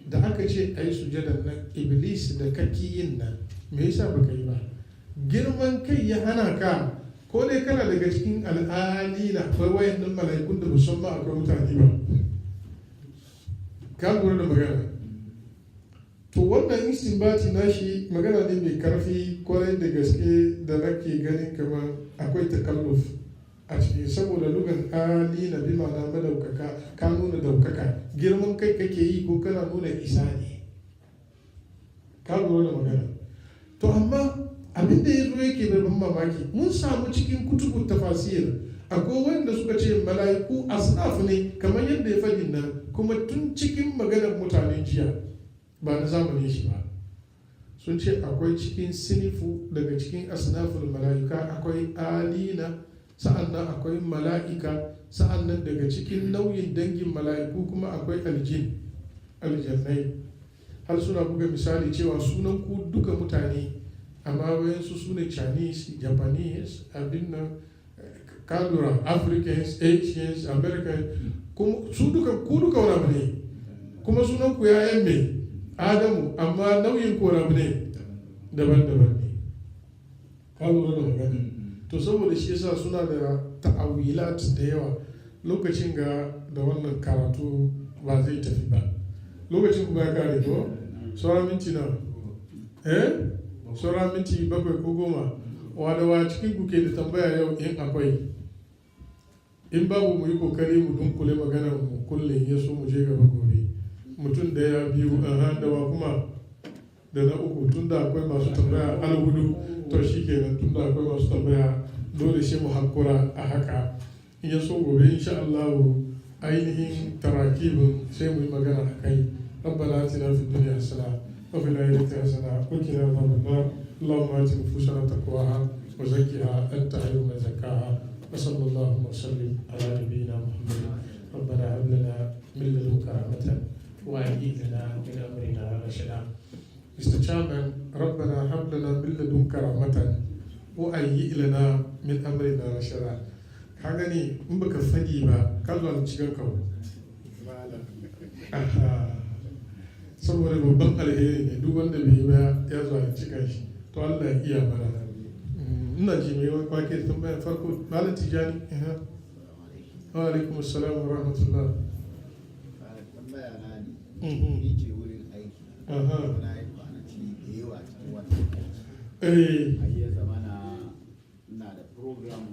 da aka ce ai sujadan nan iblis da kake yin nan me yasa baka yi ba girman kai ya hana ka ko dai kana daga cikin al'ali na akwai wayannan mala'ikun da musamman akwai mutane ba ka lura da magana to wannan istinbati nashi magana ne mai karfi kwarai da gaske da nake ganin kamar akwai takalluf a ciki saboda lugan ali na bi ma'ana madaukaka ka nuna daukaka girman kai kake yi ko kana nuna isa ne ka lura da magana to amma abin da ya zo yake da ban mamaki mun samu cikin kutubun tafasir akwai wanda suka ce mala'iku asnaf ne kamar yadda ya faɗi nan kuma tun cikin maganar mutanen jiya ba na zamanin shi ba sun ce akwai cikin sinifu daga cikin asnaful mala'ika akwai alina sa'annan akwai mala'ika sa'annan daga cikin nauyin dangin mala'iku kuma akwai aljannai har suna buga misali cewa sunan ku duka mutane amma wayansu su ne chinese japanese abin nan kadura africans asians americans su duka ku duka wani abu ne kuma sunan ku yayan me adamu amma nauyin ku wani abu ne daban-daban ne ka lura da magana to saboda shi yasa suna da ta'awilat da yawa lokacin ga da wannan karatu ba zai tafi ba lokacin ku ya kare ko sauran minti na sauran minti 7 ko 10 wadawa cikin ku ke da tambaya yau in akwai in babu mu yi kokari mu dunkule maganar mu kullum ya so mu je gaba gobe mutum da ya biyu dawa kuma da na uku tun da akwai masu tambaya alhudu to shi kenan tun da akwai masu tambaya dole shi mu hakura a haka in ya so gobe insha Allah ainihin tarakibin sai mu yi magana a kai ربنا آتنا في الدنيا حسنة وفي الآخرة حسنة وقنا عذاب النار اللهم آت نفوسنا تقواها وزكها أنت خير من زكاها وصلى الله وسلم على نبينا محمد ربنا هب لنا من لدنك رحمة وهيئ لنا من أمرنا رشدا Mr. Chairman ربنا هب لنا من لدنك رحمة وهيئ لنا من أمرنا رشدا ka gani in baka fadi ba ka zuwa cikin kawo saboda babban alheri ne duk wanda bai yi ba ya zuwa cikin shi to Allah ya iya mana ina ji mai wani kwake da tambayar farko malam tijani wa alaikum assalam wa rahmatullah tambaya na ne ni ce wurin aiki na yi kwanaki da yawa cikin wata a yi zama na da program